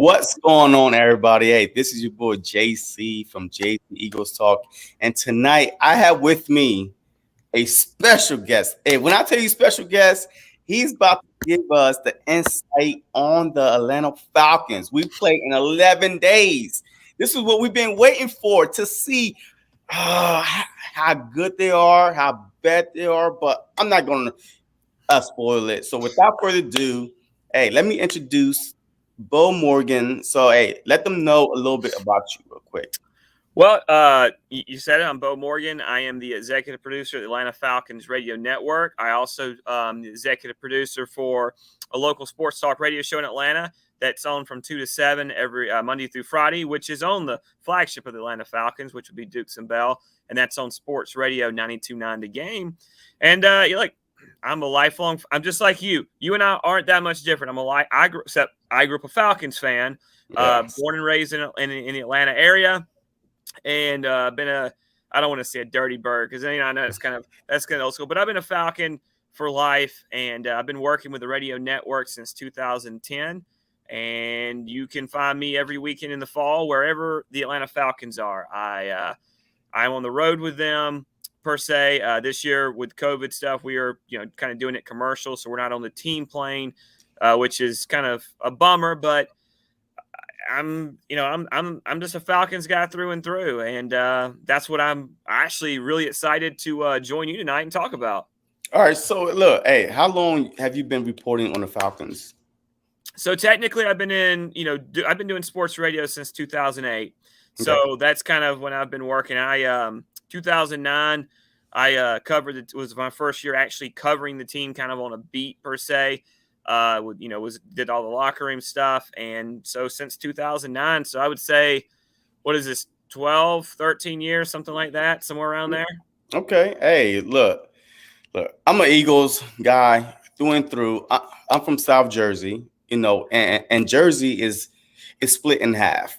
What's going on, everybody? Hey, this is your boy JC from JC Eagles Talk. And tonight I have with me a special guest. Hey, when I tell you special guest, he's about to give us the insight on the Atlanta Falcons. We play in 11 days. This is what we've been waiting for to see how good they are, how bad they are. But I'm not going to spoil it. So without further ado, hey, let me introduce Bo Morgan. So, hey, let them know a little bit about you real quick. Well, you said it. I'm Bo Morgan. I am the executive producer of the Atlanta Falcons radio network. I also the executive producer for a local sports talk radio show in Atlanta that's on from 2 to 7 every Monday through Friday, which is on the flagship of the Atlanta Falcons, which would be Dukes and Bell, and that's on Sports Radio 92.9 The Game. And you're like, I'm a lifelong. I'm just like you. You and I aren't that much different. I grew up a Falcons fan, Yes. born and raised in the Atlanta area. And been I don't want to say a dirty bird because I know that's kind of old school, but I've been a Falcon for life, and I've been working with the radio network since 2010. And you can find me every weekend in the fall wherever the Atlanta Falcons are. I'm on the road with them per se. This year with COVID stuff, we are kind of doing it commercial, so we're not on the team plane, which is kind of a bummer, but I'm just a Falcons guy through and through, and that's what I'm actually really excited to join you tonight and talk about. All right, so look, hey, how long have you been reporting on the Falcons? So technically, I've been doing sports radio since 2008. So that's kind of when I've been working. 2009, I covered it. Was my first year actually covering the team, kind of on a beat per se. Did all the locker room stuff. And so since 2009, so I would say, what is this, 12, 13 years, something like that, somewhere around there. Okay. Hey, look, I'm an Eagles guy through and through. I'm from South Jersey, and Jersey is split in half.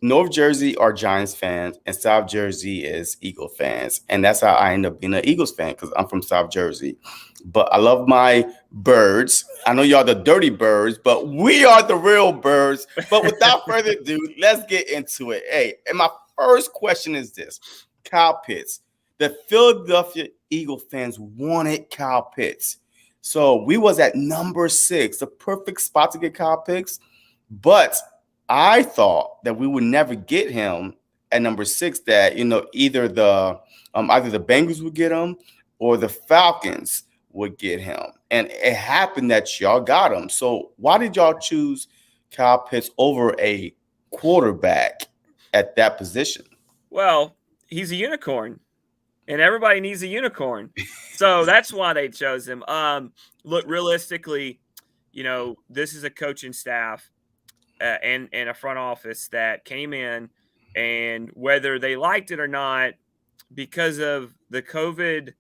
North Jersey are Giants fans, and South Jersey is Eagle fans. And that's how I end up being an Eagles fan, because I'm from South Jersey. But I love my birds. I know y'all the dirty birds, but we are the real birds. But without further ado, let's get into it. Hey, and my first question is this. Kyle Pitts. The Philadelphia Eagle fans wanted Kyle Pitts. So we was at number 6, the perfect spot to get Kyle Pitts. But I thought that we would never get him at number 6, that, either the Bengals would get him or the Falcons would get him. And it happened that y'all got him. So why did y'all choose Kyle Pitts over a quarterback at that position? Well, he's a unicorn, and everybody needs a unicorn. So that's why they chose him. Look, realistically, this is a coaching staff and a front office that came in, and whether they liked it or not, because of the COVID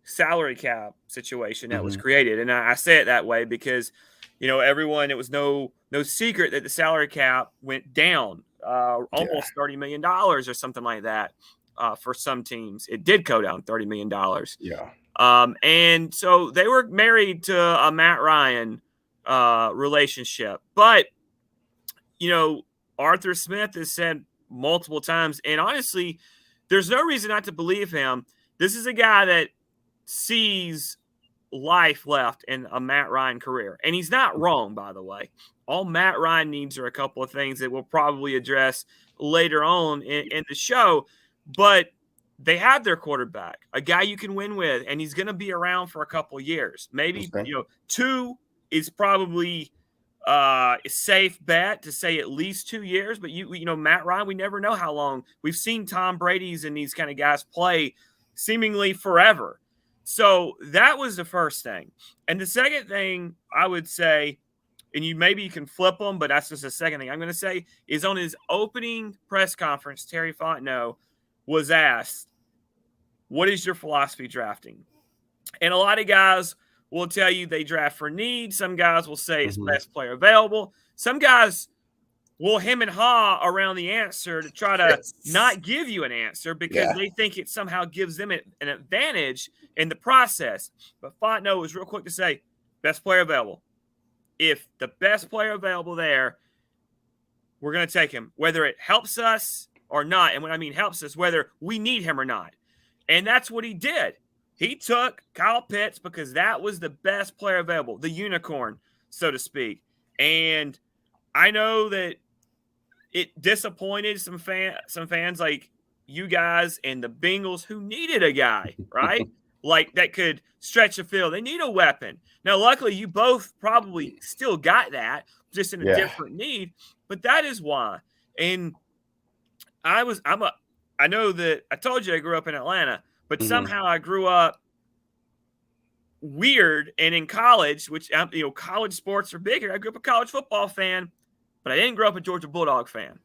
salary cap situation that was created. And I say it that way because, everyone, it was no secret that the salary cap went down almost $30 million or something like that for some teams. It did go down $30 million. Yeah. And so they were married to a Matt Ryan relationship. But, Arthur Smith has said multiple times, and honestly, there's no reason not to believe him. This is a guy that sees life left in a Matt Ryan career. And he's not wrong, by the way. All Matt Ryan needs are a couple of things that we'll probably address later on in the show. But they have their quarterback, a guy you can win with, and he's going to be around for a couple of years. Maybe, 2 is probably a safe bet to say at least 2 years. But, Matt Ryan, we never know how long. We've seen Tom Brady's and these kind of guys play seemingly forever. So that was the first thing. And the second thing I would say, and maybe you can flip them, but that's just the second thing I'm going to say, is on his opening press conference, Terry Fontenot was asked, what is your philosophy drafting? And a lot of guys will tell you they draft for need. Some guys will say it's best player available. Some guys will hem and haw around the answer to try to not give you an answer because they think it somehow gives them an advantage in the process. But Fontenot was real quick to say, best player available. If the best player available there we're going to take him, whether it helps us or not. And when I mean helps us, whether we need him or not. And that's what he did. He took Kyle Pitts because that was the best player available, the unicorn, so to speak. And I know that it disappointed some fans like you guys and the Bengals who needed a guy, right? Like that could stretch the field. They need a weapon. Now, luckily, you both probably still got that, just in a different need. But that is why. And I know that I told you I grew up in Atlanta, but somehow I grew up weird. And in college, which, college sports are bigger, I grew up a college football fan, but I didn't grow up a Georgia Bulldog fan.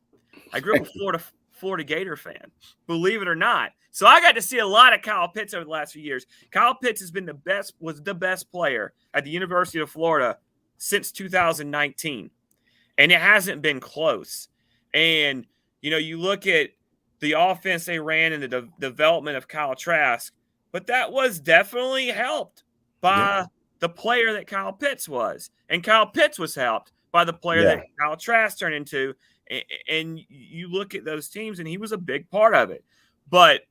I grew up a Florida Gator fan, believe it or not. So I got to see a lot of Kyle Pitts over the last few years. Kyle Pitts has been was the best player at the University of Florida since 2019. And it hasn't been close. And, you look at the offense they ran and the development of Kyle Trask, but that was definitely helped by the player that Kyle Pitts was. And Kyle Pitts was helped by the player that Kyle Trask turned into. And you look at those teams, and he was a big part of it. But,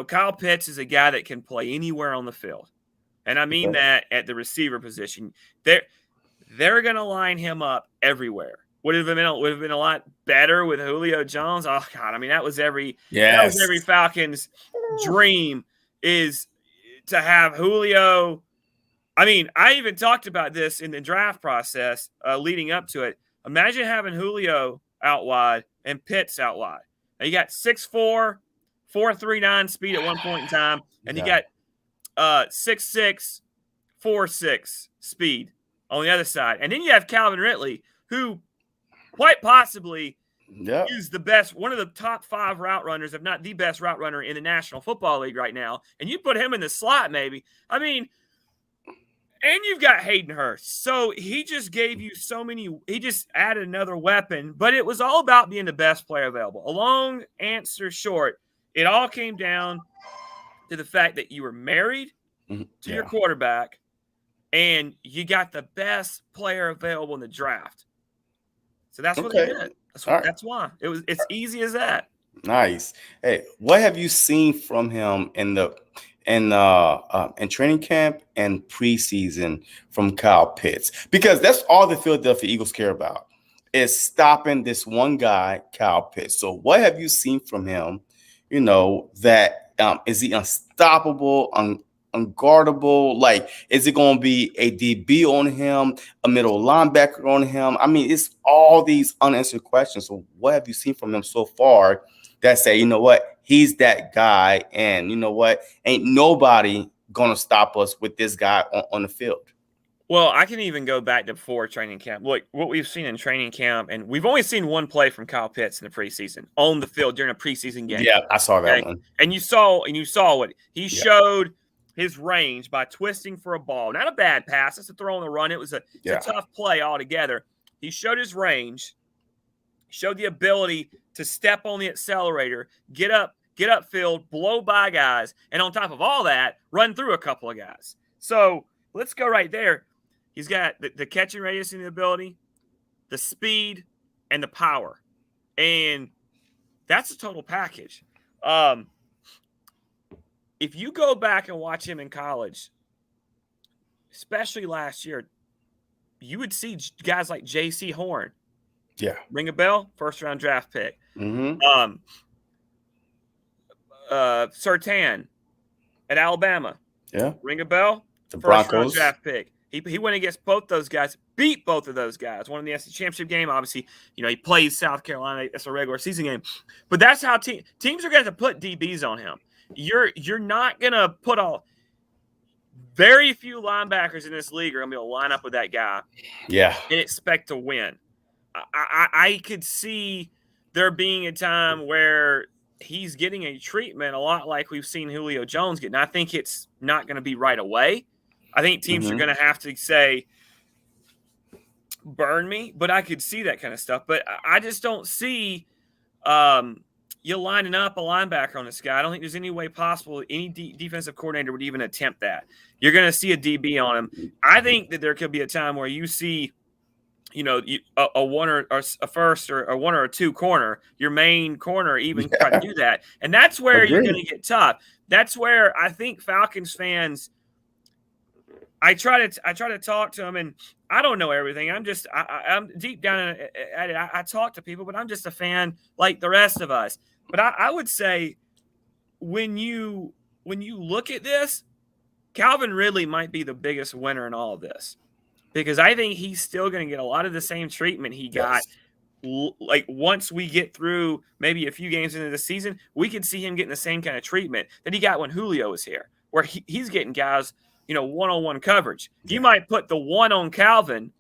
Kyle Pitts is a guy that can play anywhere on the field. And I mean that at the receiver position. They're going to line him up everywhere. Would have been a lot better with Julio Jones. Oh God, I mean that was every Falcons dream is to have Julio. I mean, I even talked about this in the draft process leading up to it. Imagine having Julio out wide and Pitts out wide. Now you got 6'4", 4.39 speed at one point in time, and you got 6'6", 4.6 speed on the other side. And then you have Calvin Ridley, who quite possibly is one of the top 5 route runners, if not the best route runner in the National Football League right now. And you put him in the slot, maybe. I mean, and you've got Hayden Hurst. So he just gave you he just added another weapon, but it was all about being the best player available. A long answer short, it all came down to the fact that you were married to your quarterback and you got the best player available in the draft. So that's what they did. That's why. It's easy as that. Nice. Hey, what have you seen from him in training camp and preseason from Kyle Pitts? Because that's all the Philadelphia Eagles care about is stopping this one guy, Kyle Pitts. So what have you seen from him? That is he unstoppable, unguardable? Like, is it going to be a DB on him, a middle linebacker on him? I mean, it's all these unanswered questions. So what have you seen from him so far that say, he's that guy, and ain't nobody going to stop us with this guy on the field? Well, I can even go back to before training camp. Look, what we've seen in training camp, and we've only seen one play from Kyle Pitts in the preseason on the field during a preseason game. Yeah, I saw that one. And you saw what he showed his range by twisting for a ball. Not a bad pass. It's a throw on the run. It was a tough play altogether. He showed his range, showed the ability to step on the accelerator, get upfield, blow by guys, and on top of all that, run through a couple of guys. So let's go right there. He's got the catching radius and the ability, the speed, and the power. And that's a total package. If you go back and watch him in college, especially last year, you would see guys like J.C. Horn. Yeah. Ring a bell? First-round draft pick. Surtain at Alabama. Yeah. Ring a bell? The Broncos. First-round draft pick. He went against both those guys, beat both of those guys. Won the SEC championship game. Obviously, he plays South Carolina. It's a regular season game. But that's how teams are going to put DBs on him. You're not going to put very few linebackers in this league are going to be able to line up with that guy. Yeah. And expect to win. I could see there being a time where he's getting a treatment a lot like we've seen Julio Jones get. And I think it's not going to be right away. I think teams are going to have to say, burn me, but I could see that kind of stuff. But I just don't see you lining up a linebacker on this guy. I don't think there's any way possible any defensive coordinator would even attempt that. You're going to see a DB on him. I think that there could be a time where you see a one or a first or a one or a two corner, your main corner even try to do that. And that's where you're going to get tough. That's where I think Falcons fans, I try to talk to them, and I don't know everything. I'm deep down at it. I talk to people, but I'm just a fan like the rest of us. But I would say when you look at this, Calvin Ridley might be the biggest winner in all of this, because I think he's still going to get a lot of the same treatment he got. Like once we get through maybe a few games into the season, we could see him getting the same kind of treatment that he got when Julio was here, where he's getting guys, one-on-one coverage. You might put the one on Calvin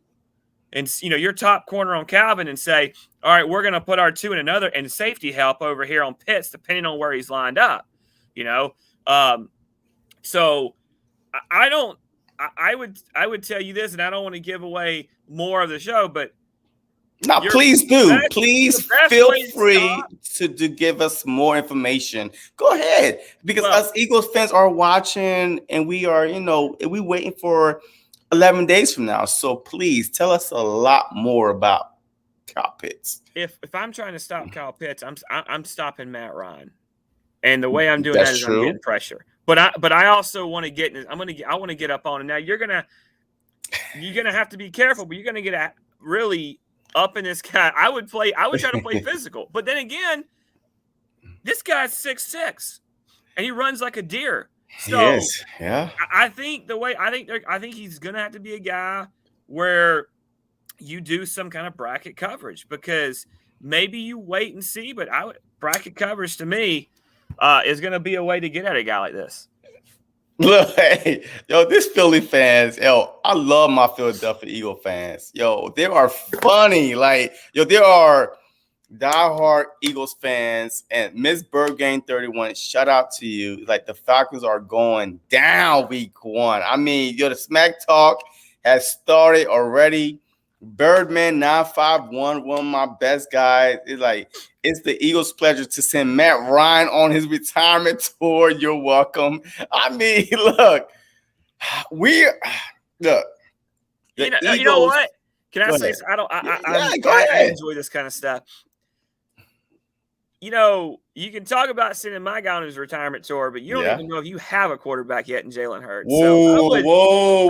and, your top corner on Calvin and say, all right, we're going to put our two in another and safety help over here on Pitts, depending on where he's lined up, So I would tell you this, and I don't want to give away more of the show, but no, please do. Please feel free to give us more information. Go ahead, because us Eagles fans are watching, and we are, we waiting for 11 days from now. So please tell us a lot more about Kyle Pitts. If I'm trying to stop Kyle Pitts, I'm stopping Matt Ryan, and the way I'm doing that is I'm getting pressure. But I also want to get. I want to get up on it. Now you're gonna have to be careful, but you're gonna get really up in this guy. I would try to play physical, but then again, this guy's 6'6", and he runs like a deer. So yes, yeah. I think he's gonna have to be a guy where you do some kind of bracket coverage, because maybe you wait and see. But bracket coverage to me is gonna be a way to get at a guy like this. Look, hey, this Philly fans, I love my Philadelphia Eagle fans. They are funny. Like, there are diehard Eagles fans, and Miss Bird Game 31, shout out to you. Like, the Falcons are going down week 1. I mean, the smack talk has started already. Birdman 951, one of my best guys. It's the Eagles' pleasure to send Matt Ryan on his retirement tour. You're welcome. I mean, look, you know what? Can I say this? I enjoy this kind of stuff. You can talk about sending my guy on his retirement tour, but you don't even know if you have a quarterback yet in Jalen Hurts. I would spoil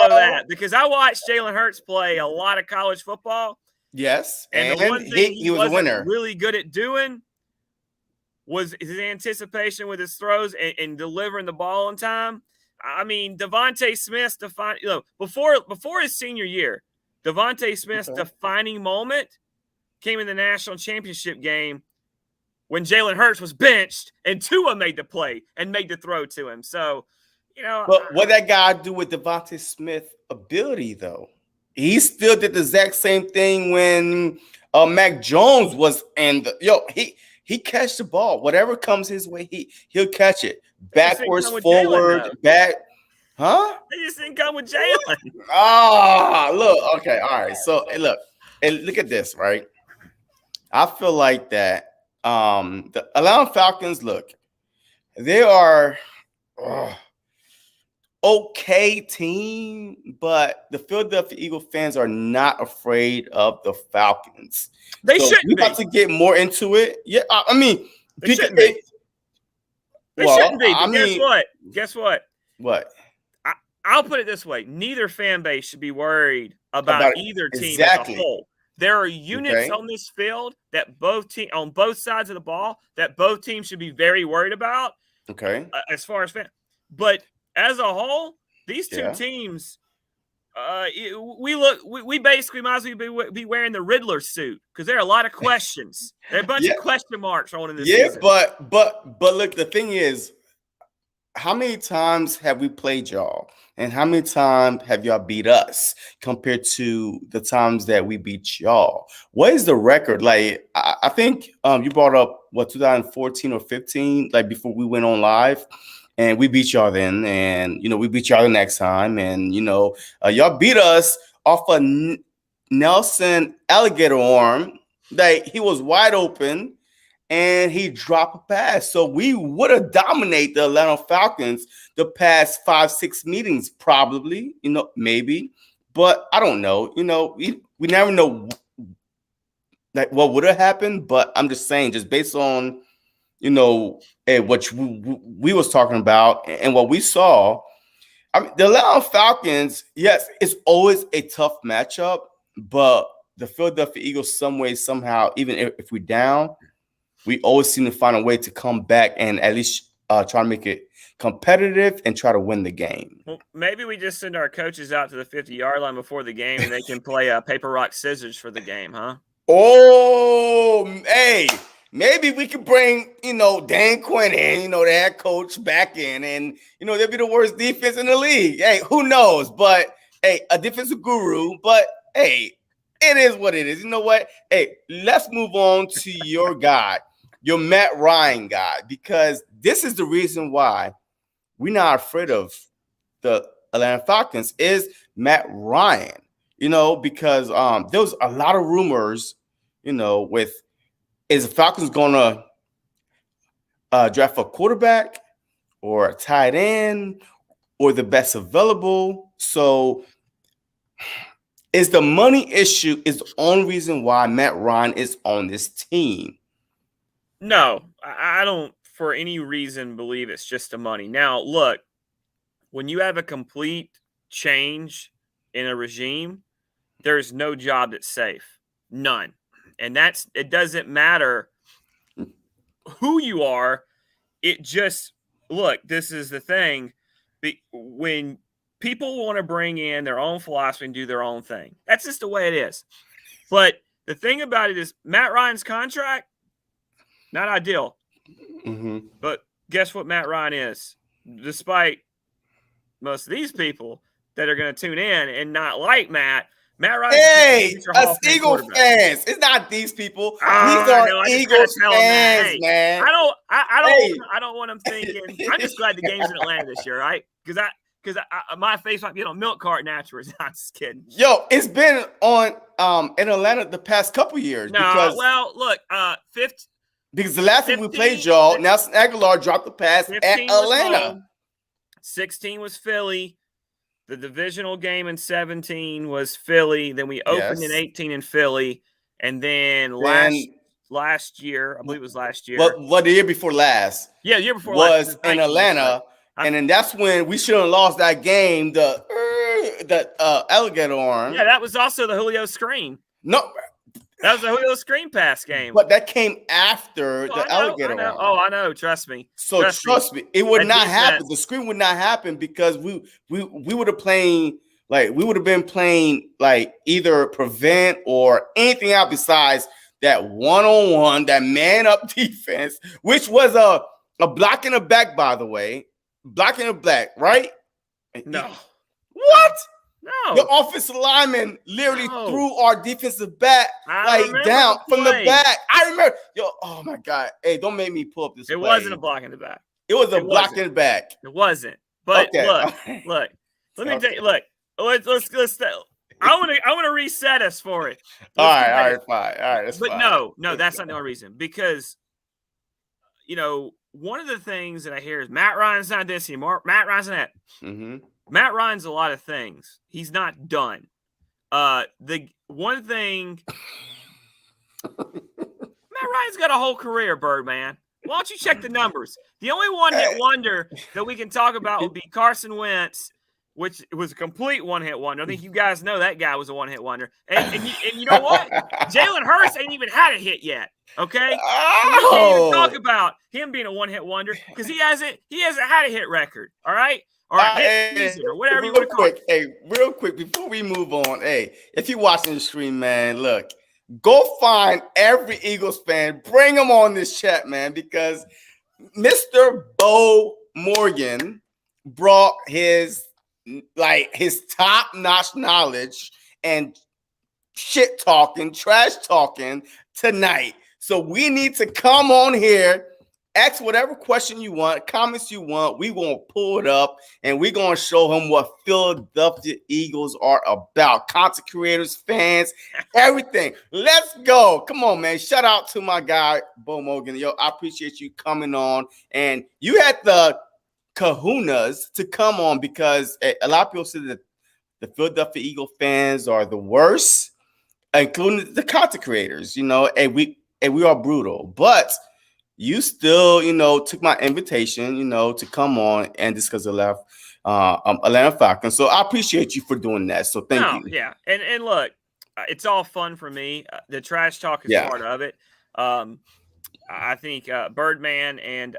that, because I watched Jalen Hurts play a lot of college football. Yes, and the one thing he was a winner. Really good at doing was his anticipation with his throws and delivering the ball on time. I mean, Devontae Smith's before his senior year, Devontae Smith's defining moment came in the national championship game when Jalen Hurts was benched and Tua made the play and made the throw to him. So, But what that guy do with Devontae Smith's ability, though? He still did the exact same thing when Mac Jones was in he catch the ball. Whatever comes his way, he'll catch it. Backwards, forward, back. Huh? They just didn't come with Jalen. Look. Okay, all right. So, look at this, right? I feel like that the Atlanta Falcons, look, they are okay team, but the Philadelphia Eagles fans are not afraid of the Falcons. They shouldn't be. We're about to get more into it. Yeah, I mean, they shouldn't be. They shouldn't be. But guess what? What? I'll put it this way: neither fan base should be worried about either team as a whole. There are units on this field that on both sides of the ball that both teams should be very worried about. Okay. As far as fans, but as a whole, these two teams, we basically might as well be wearing the Riddler suit, because there are a lot of questions. There are a bunch of question marks on in this season. but look, the thing is, how many times have we played y'all? And how many times have y'all beat us compared to the times that we beat y'all? What is the record? Like, I think you brought up, 2014 or 15, like before we went on live, and we beat y'all then. And, we beat y'all the next time. And, y'all beat us off a Nelson alligator arm. Like, he was wide open and he dropped a pass. So we would have dominated the Atlanta Falcons the past 5-6 meetings, probably, maybe. But I don't know. We never know like what would have happened. But I'm just saying, just based on what we was talking about and what we saw. I mean, the Atlanta Falcons, yes, it's always a tough matchup, but the Philadelphia Eagles, some way, somehow, even if we're down, we always seem to find a way to come back and at least try to make it competitive and try to win the game. Well, maybe we just send our coaches out to the 50-yard line before the game, and they can play paper, rock, scissors for the game, huh? Oh, hey, maybe we could bring, Dan Quinn in, the head coach back in, and, they'll be the worst defense in the league. Hey, who knows? But, hey, a defensive guru, but, hey, it is what it is. You know what? Hey, let's move on to your guy, your Matt Ryan guy, because this is the reason why we're not afraid of the Atlanta Falcons is Matt Ryan, because there was a lot of rumors, with is the Falcons going to draft a quarterback or a tight end or the best available. So is the money issue is the only reason why Matt Ryan is on this team? No, I don't for any reason believe it's just the money. Now, look, when you have a complete change in a regime, there's no job that's safe. None. And it doesn't matter who you are. It just, look, this is the thing. When people want to bring in their own philosophy and do their own thing, that's just the way it is. But the thing about it is Matt Ryan's contract, not ideal. Mm-hmm. But guess what Matt Ryan is? Despite most of these people that are going to tune in and not like Matt Ryan. Hey, us Eagle fans. It's not these people. These are Eagles fans, man. I don't want them thinking. I'm just glad the game's in Atlanta this year, right? Because my face might be on a milk carton afterwards. I'm just kidding. Yo, it's been on in Atlanta the past couple years. Look, because the last time we played y'all, Nelson Aguilar dropped the pass at Atlanta. 16 was Philly. The divisional game in 17 was Philly. Then we opened in 18 in Philly. And then last year, I believe it was last year. What the year before last? Yeah, the year before was last. in Atlanta. And then that's when we should have lost that game, the alligator arm. Yeah, that was also the Julio screen. No. That was the Julio screen pass game. But that came after the alligator arm. Oh, I know. Trust me. So trust me, it would not happen. The screen would not happen because we would have been playing like either prevent or anything out besides that one-on-one, that man-up defense, which was a block in the back, by the way. Block in the back, right? No. What? No. The offensive lineman literally threw our defensive back down from the back. I remember. Yo, oh my God. Hey, don't make me pull up this. It wasn't a block in the back. It was a block in the back. It wasn't. But look. Let me tell you. Look. Let's. I want to reset us for it. All right, fine. All right, that's but fine. No, that's not the only reason. Because, one of the things that I hear is Matt Ryan's not this anymore. Matt Ryan's not that. Mm-hmm. Matt Ryan's a lot of things. He's not done. The one thing, Matt Ryan's got a whole career, Birdman. Why don't you check the numbers? The only one-hit wonder that we can talk about would be Carson Wentz, which was a complete one-hit wonder. I think you guys know that guy was a one-hit wonder. And you know what? Jalen Hurts ain't even had a hit yet. Okay, so we can't even talk about him being a one-hit wonder because he hasn't had a hit record. All right. Or season, or whatever you want to call it. Hey, real quick, before we move on, hey, if you're watching the stream, man, look, go find every Eagles fan, bring them on this chat, man, because Mr. Bo Morgan brought his top-notch knowledge and shit talking, trash talking tonight. So we need to come on here. Ask whatever question you want, comments you want. We're going to pull it up, and we're going to show him what Philadelphia Eagles are about. Content creators, fans, everything. Let's go. Come on, man. Shout out to my guy, Bo Morgan. Yo, I appreciate you coming on. And you had the kahunas to come on because a lot of people said that the Philadelphia Eagle fans are the worst, including the content creators, and we are brutal. But you still, took my invitation, to come on and discuss the Atlanta Falcons. So I appreciate you for doing that. So thank you. Yeah. And look, it's all fun for me. The trash talk is part of it. I think Birdman and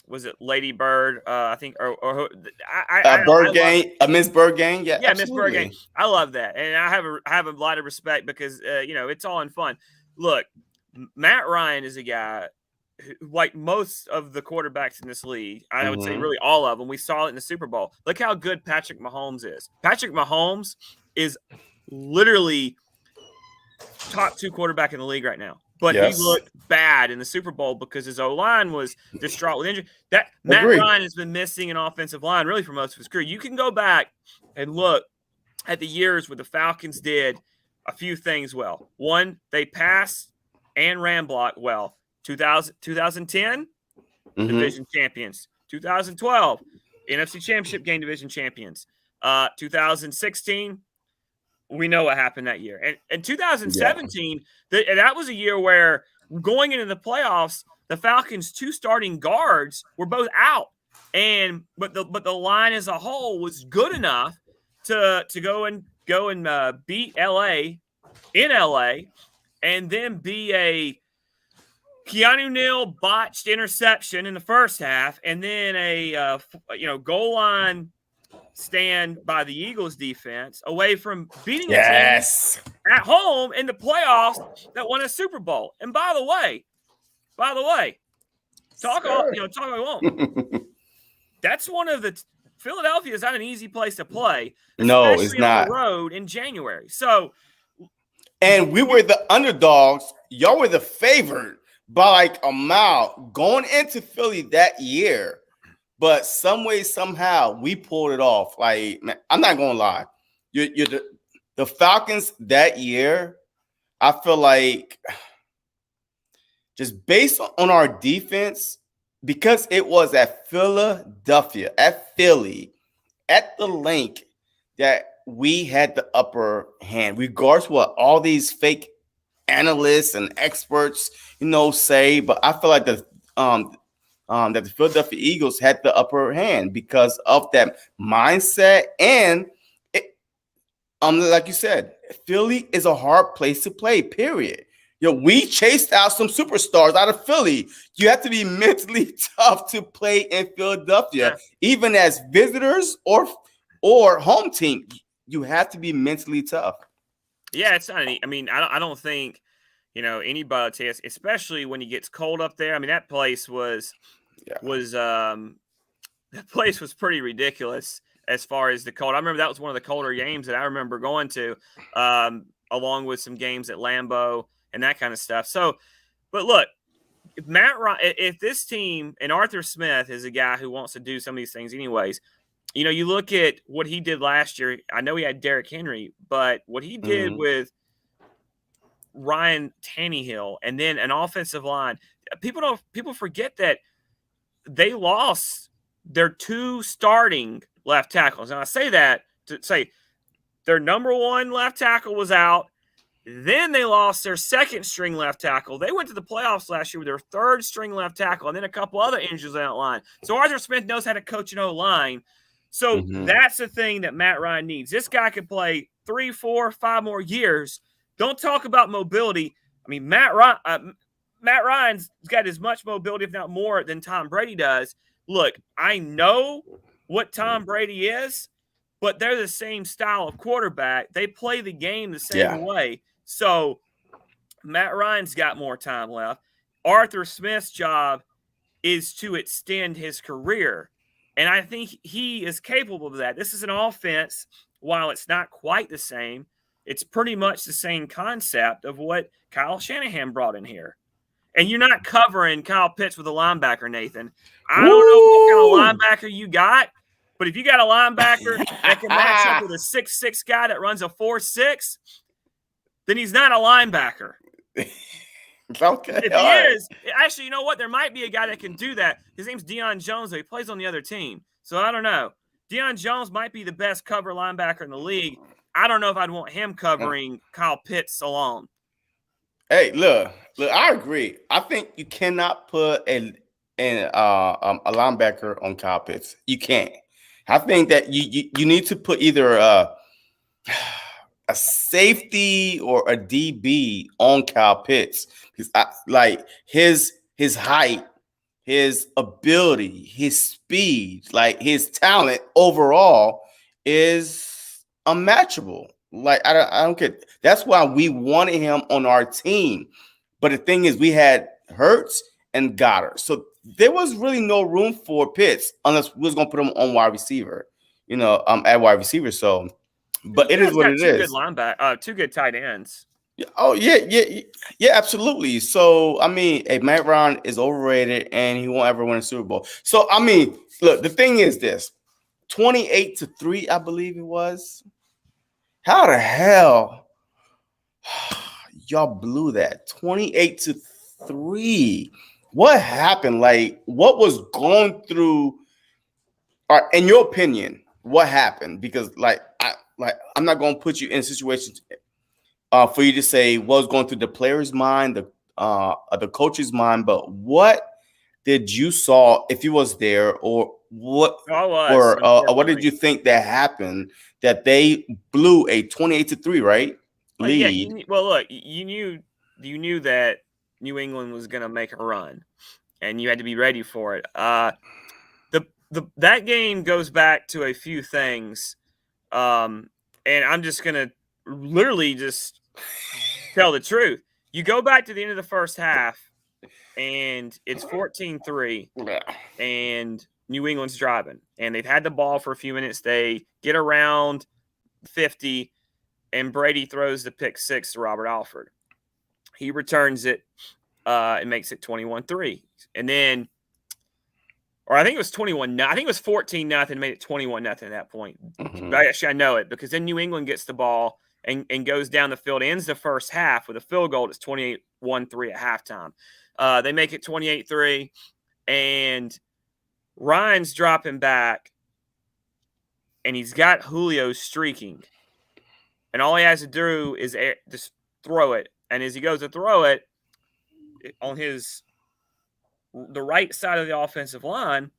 was it Lady Bird? I think Bird Gang, Miss Bird Gang, yeah, Miss Bird Gang. I love that, and I have a lot of respect because it's all in fun. Look, Matt Ryan is a guy who, like most of the quarterbacks in this league, I would say really all of them. We saw it in the Super Bowl. Look how good Patrick Mahomes is. Patrick Mahomes is literally top 2 quarterback in the league right now. But he looked bad in the Super Bowl because his O-line was distraught with injury. Matt Ryan has been missing an offensive line really for most of his career. You can go back and look at the years where the Falcons did a few things well. One, they passed and ran block well. 2010, division champions. 2012, NFC Championship game division champions. 2016, we know what happened that year. And 2017, that was a year where going into the playoffs, the Falcons' 2 starting guards were both out. But the line as a whole was good enough to go and beat LA in LA and then be a Keanu Neal botched interception in the first half, and then a goal line stand by the Eagles defense away from beating a team at home in the playoffs that won a Super Bowl. And by the way, talk all we want. That's one of the Philadelphia is not an easy place to play. No, it's not. On the road in January. So, and we were the underdogs. Y'all were the favorite by like a mile going into Philly that year. But some way, somehow, we pulled it off. Like, man, I'm not going to lie. You're the Falcons that year, I feel like just based on our defense, because it was at Philadelphia, at Philly, at the link that we had the upper hand, regardless of what all these fake analysts and experts, say. But I feel like that the Philadelphia Eagles had the upper hand because of that mindset. And like you said, Philly is a hard place to play, period. We chased out some superstars out of Philly. You have to be mentally tough to play in Philadelphia, even as visitors or home team. You have to be mentally tough. Yeah, it's not. I don't think anybody, especially when it gets cold up there. I mean, that place was pretty ridiculous as far as the cold. I remember that was one of the colder games that I remember going to, along with some games at Lambeau and that kind of stuff. So, but look, if this team, and Arthur Smith is a guy who wants to do some of these things anyways, you look at what he did last year. I know he had Derrick Henry, but what he did with Ryan Tannehill and then an offensive line, people forget that they lost their 2 starting left tackles. And I say that to say their number 1 left tackle was out. Then they lost their 2nd string left tackle. They went to the playoffs last year with their 3rd string left tackle and then a couple other injuries on that line. So Arthur Smith knows how to coach an O-line. So that's the thing that Matt Ryan needs. This guy could play 3, 4, 5 more years. Don't talk about mobility. I mean, Matt Ryan's got as much mobility, if not more, than Tom Brady does. Look, I know what Tom Brady is, but they're the same style of quarterback. They play the game the same way. So Matt Ryan's got more time left. Arthur Smith's job is to extend his career. And I think he is capable of that. This is an offense, while it's not quite the same, it's pretty much the same concept of what Kyle Shanahan brought in here. And you're not covering Kyle Pitts with a linebacker, Nathan. I don't know what kind of linebacker you got, but if you got a linebacker that can match up with a 6'6" guy that runs a 4.6, then he's not a linebacker. Okay. If he is, actually, you know what? There might be a guy that can do that. His name's Deion Jones, though. He plays on the other team. So I don't know. Deion Jones might be the best cover linebacker in the league. I don't know if I'd want him covering Kyle Pitts alone. Hey, look, I agree. I think you cannot put a linebacker on Kyle Pitts. You can't. I think that you need to put either a safety or a DB on Kyle Pitts, because like his height, his ability, his speed, like his talent overall is unmatchable. Like I don't get. That's why we wanted him on our team. But the thing is, we had Hurts and Goddard, so there was really no room for Pitts unless we was gonna put him on wide receiver. At wide receiver. So, but it is what it is. Two good linebacker, two good tight ends. Oh yeah, absolutely. So I mean, Matt Ryan is overrated, and he won't ever win a Super Bowl. So I mean, look, the thing is this: 28-3, I believe it was. How the hell y'all blew that? 28-3. What happened? Like, what was going through? In your opinion, what happened? Because I'm not going to put you in situations for you to say what was going through the player's mind, the coach's mind, but what did you saw if you was there, or what, what did you think that happened that they blew a 28-3 right lead? Yeah, look, you knew that New England was going to make a run, and you had to be ready for it. That game goes back to a few things, and I'm just going to literally just tell the truth. You go back to the end of the first half, and it's 14-3, and New England's driving, and they've had the ball for a few minutes. They get around 50, and Brady throws the pick six to Robert Alford. He returns it and makes it 21-3. And then, or I think it was 21. I think it was 14-0, made it 21-0 at that point. Mm-hmm. Actually, I know it because then New England gets the ball and goes down the field, ends the first half with a field goal. It's 28-1-3 at halftime. They make it 28-3, and Ryan's dropping back, and he's got Julio streaking. And all he has to do is just throw it. And as he goes to throw it, on the right side of the offensive line,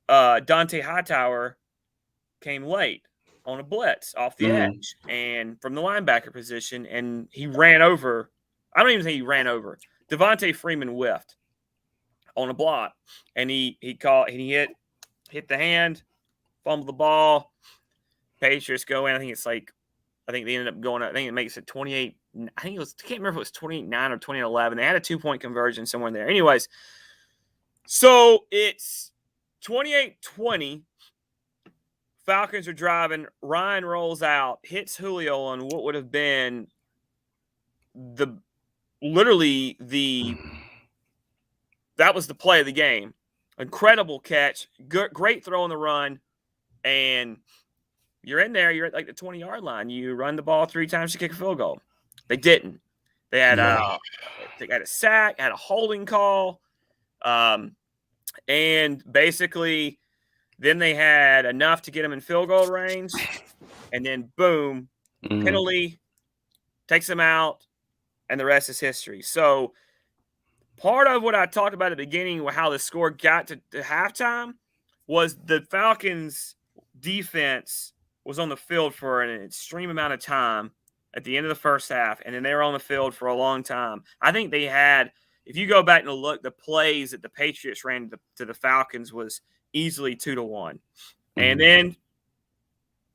Dante Hightower came late on a blitz off the edge and from the linebacker position, and he ran over. I don't even think he ran over. Devontae Freeman whiffed on a block, and he hit the hand, fumbled the ball. Patriots go in. I think they ended up going. I think it makes it 28. I can't remember if it was 28-9 or 28-11. They had a 2-point conversion somewhere in there. Anyways, so it's 28-20. Falcons are driving. Ryan rolls out, hits Julio on what would have been that was the play of the game. Incredible catch. Great throw on the run. And you're in there. You're at like the 20-yard line. You run the ball 3 times to kick a field goal. They didn't. They had a sack, had a holding call. And basically then they had enough to get them in field goal range. And then boom, penalty, takes them out, and the rest is history. So part of what I talked about at the beginning, how the score got to halftime, was the Falcons' defense was on the field for an extreme amount of time at the end of the first half, and then they were on the field for a long time. I think they had, if you go back and look, the plays that the Patriots ran to the Falcons was easily 2-1. And then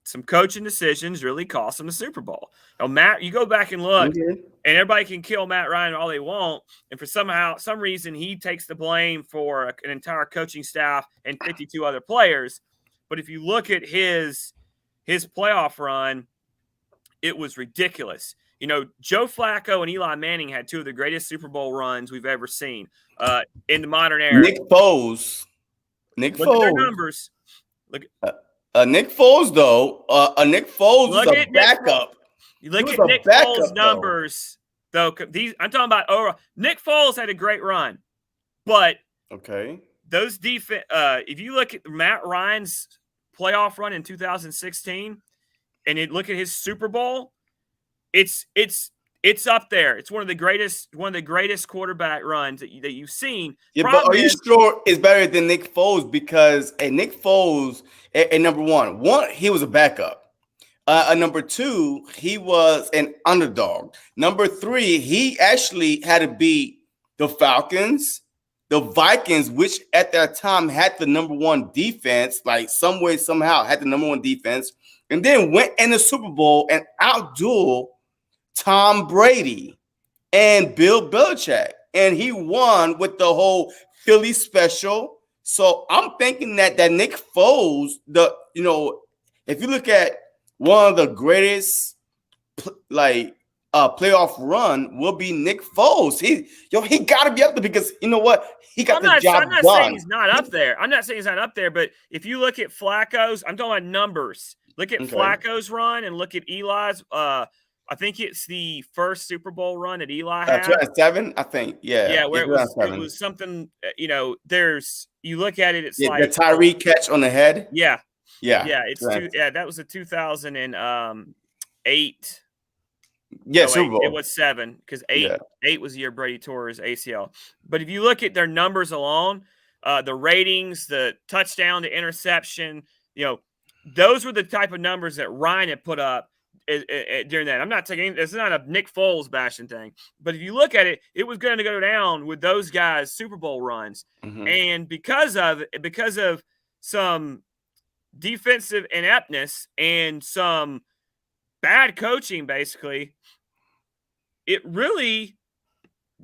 some coaching decisions really cost them the Super Bowl. Now, Matt, you go back and look, and everybody can kill Matt Ryan all they want, and for some reason, he takes the blame for an entire coaching staff and 52 other players. But if you look at his playoff run, it was ridiculous. Joe Flacco and Eli Manning had 2 of the greatest Super Bowl runs we've ever seen in the modern era. Nick Foles. Look at their numbers. Nick Foles, though. Nick Foles was a backup. You look at Nick Foles' numbers, though. I'm talking about Nick Foles had a great run, but those defense. If you look at Matt Ryan's playoff run in 2016 and look at his Super Bowl, it's up there. It's one of the greatest quarterback runs that you've seen. Yeah, but are you sure it's better than Nick Foles? Because Nick Foles, number one, he was a backup. Number two, he was an underdog. Number three, he actually had to beat the Falcons, the Vikings, which at that time had the number one defense, like some way, somehow had the number one defense, and then went in the Super Bowl and outdueled Tom Brady and Bill Belichick. And he won with the whole Philly special. So I'm thinking that Nick Foles, if you look at one of the greatest playoff run will be Nick Foles. He got to be up there because you know what? He got the job done. I'm not saying he's not up there. I'm not saying he's not up there, but if you look at Flacco's, I'm talking about numbers. Look at Flacco's run and look at Eli's. I think it's the first Super Bowl run that Eli had. 2007, I think. Yeah. Yeah, where it was something, you look at it, it's like the Tyree catch on the head. Yeah. Yeah. Yeah, that was a 2008. Yeah, Super Bowl. It was 7 because 8 was the year Brady tore his ACL. But if you look at their numbers alone, the ratings, the touchdown to interception, those were the type of numbers that Ryan had put up during that. I'm not taking it's not a Nick Foles bashing thing, but if you look at it, it was going to go down with those guys' Super Bowl runs, and because of some defensive ineptness and some bad coaching, basically, it really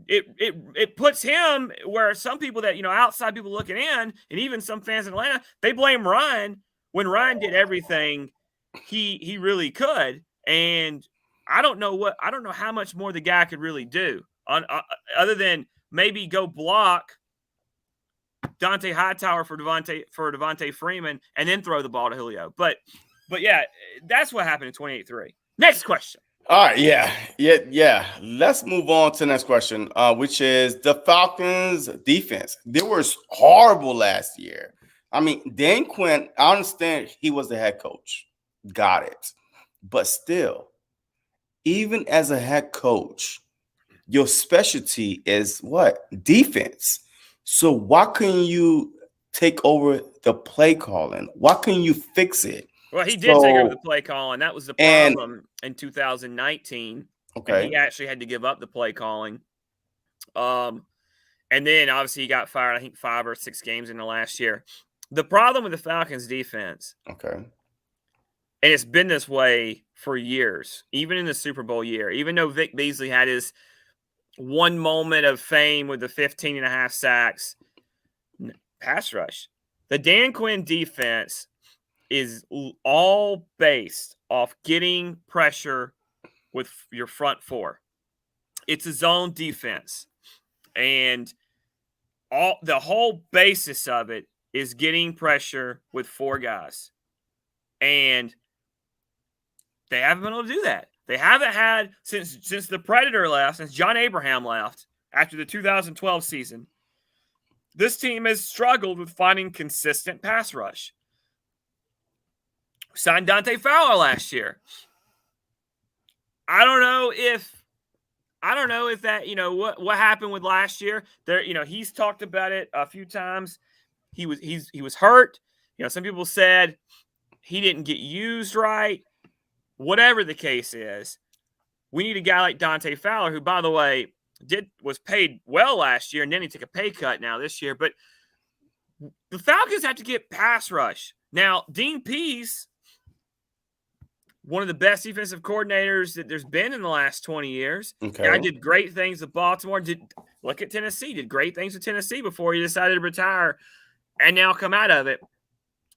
it puts him where some people that outside people looking in, and even some fans in Atlanta, they blame Ryan when Ryan did everything he really could. And I don't know how much more the guy could really do other than maybe go block Dante Hightower for Devontae Freeman and then throw the ball to Julio. But yeah, that's what happened in 28-3. Next question. All right, yeah. Let's move on to the next question, which is the Falcons' defense. They were horrible last year. I mean, Dan Quinn, I understand he was the head coach. Got it. But still, even as a head coach, your specialty is what? Defense. So why couldn't you take over the play calling? Why couldn't you fix it? Well, he did take over the play calling. That was the problem in 2019. Okay. He actually had to give up the play calling. And then obviously he got fired, I think 5 or 6 games in the last year. The problem with the Falcons defense. Okay. And it's been this way for years, even in the Super Bowl year, even though Vic Beasley had his one moment of fame with the 15.5 sacks, pass rush. The Dan Quinn defense is all based off getting pressure with your front four. It's a zone defense. And the whole basis of it is getting pressure with 4 guys. And they haven't been able to do that. They haven't had since the Predator left, since John Abraham left after the 2012 season. This team has struggled with finding consistent pass rush. Signed Dante Fowler last year. I don't know if that, what happened with last year. There, he's talked about it a few times. He was hurt. Some people said he didn't get used right. Whatever the case is, we need a guy like Dante Fowler, who, by the way, was paid well last year, and then he took a pay cut now this year. But the Falcons have to get pass rush. Now, Dean Pease, one of the best defensive coordinators that there's been in the last 20 years. Okay. Guy did great things with Baltimore. Look at Tennessee. Did great things with Tennessee before he decided to retire and now come out of it.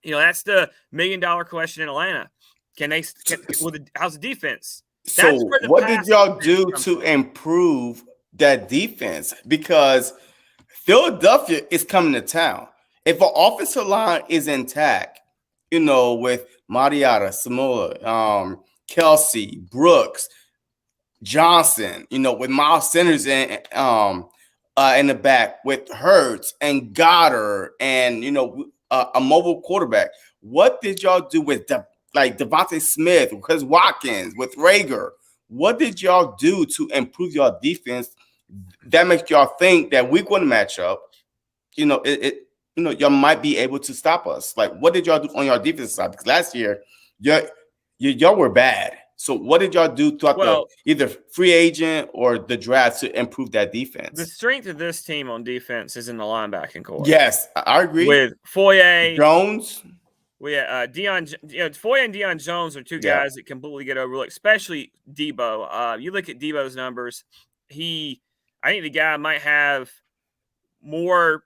That's the $1 million question in Atlanta. How's the defense? So what did y'all do to improve that defense? Because Philadelphia is coming to town. If our offensive line is intact, with Mariota, Samoa, Kelsey, Brooks, Johnson, with Miles Sanders in the back, with Hurts and Goddard and, a mobile quarterback. What did y'all do with Devontae Smith, Chris Watkins, with Rager? What did y'all do to improve your defense that makes y'all think that week one matchup, y'all might be able to stop us? Like, what did y'all do on your defense side? Because last year, y'all were bad. So what did y'all do throughout the either free agent or the draft to improve that defense? The strength of this team on defense is in the linebacking core. Yes, I agree. With Foye Jones. Foye and Deion Jones are two guys that completely get overlooked, especially Debo. You look at Debo's numbers. I think the guy might have more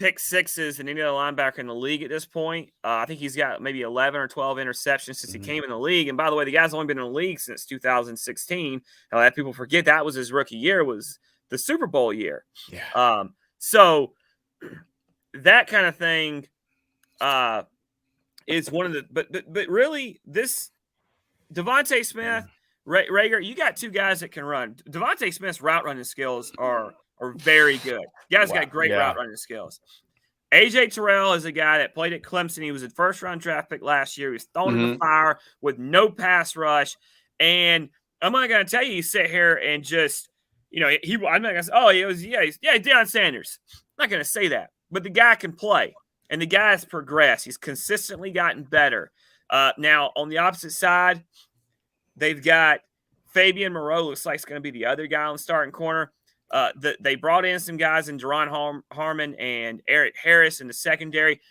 pick sixes than any other linebacker in the league at this point. I think he's got maybe 11 or 12 interceptions since he came in the league. And by the way, the guy's only been in the league since 2016. Now, that people forget that was his rookie year, was the Super Bowl year. Yeah. So that kind of thing is one of the but really this Devontae Smith, Rager, you got two guys that can run. Devontae Smith's route running skills are very good. You guys got great route running skills. AJ Terrell is a guy that played at Clemson. He was a first-round draft pick last year. He was thrown in the fire with no pass rush. And I'm not going to tell you, you sit here and just, I'm not going to say, Deion Sanders. I'm not going to say that. But the guy can play, and the guy has progressed. He's consistently gotten better. Now, on the opposite side, they've got Fabian Moreau, looks like it's going to be the other guy on the starting corner. They brought in some guys in Jerron Harmon and Eric Harris in the secondary.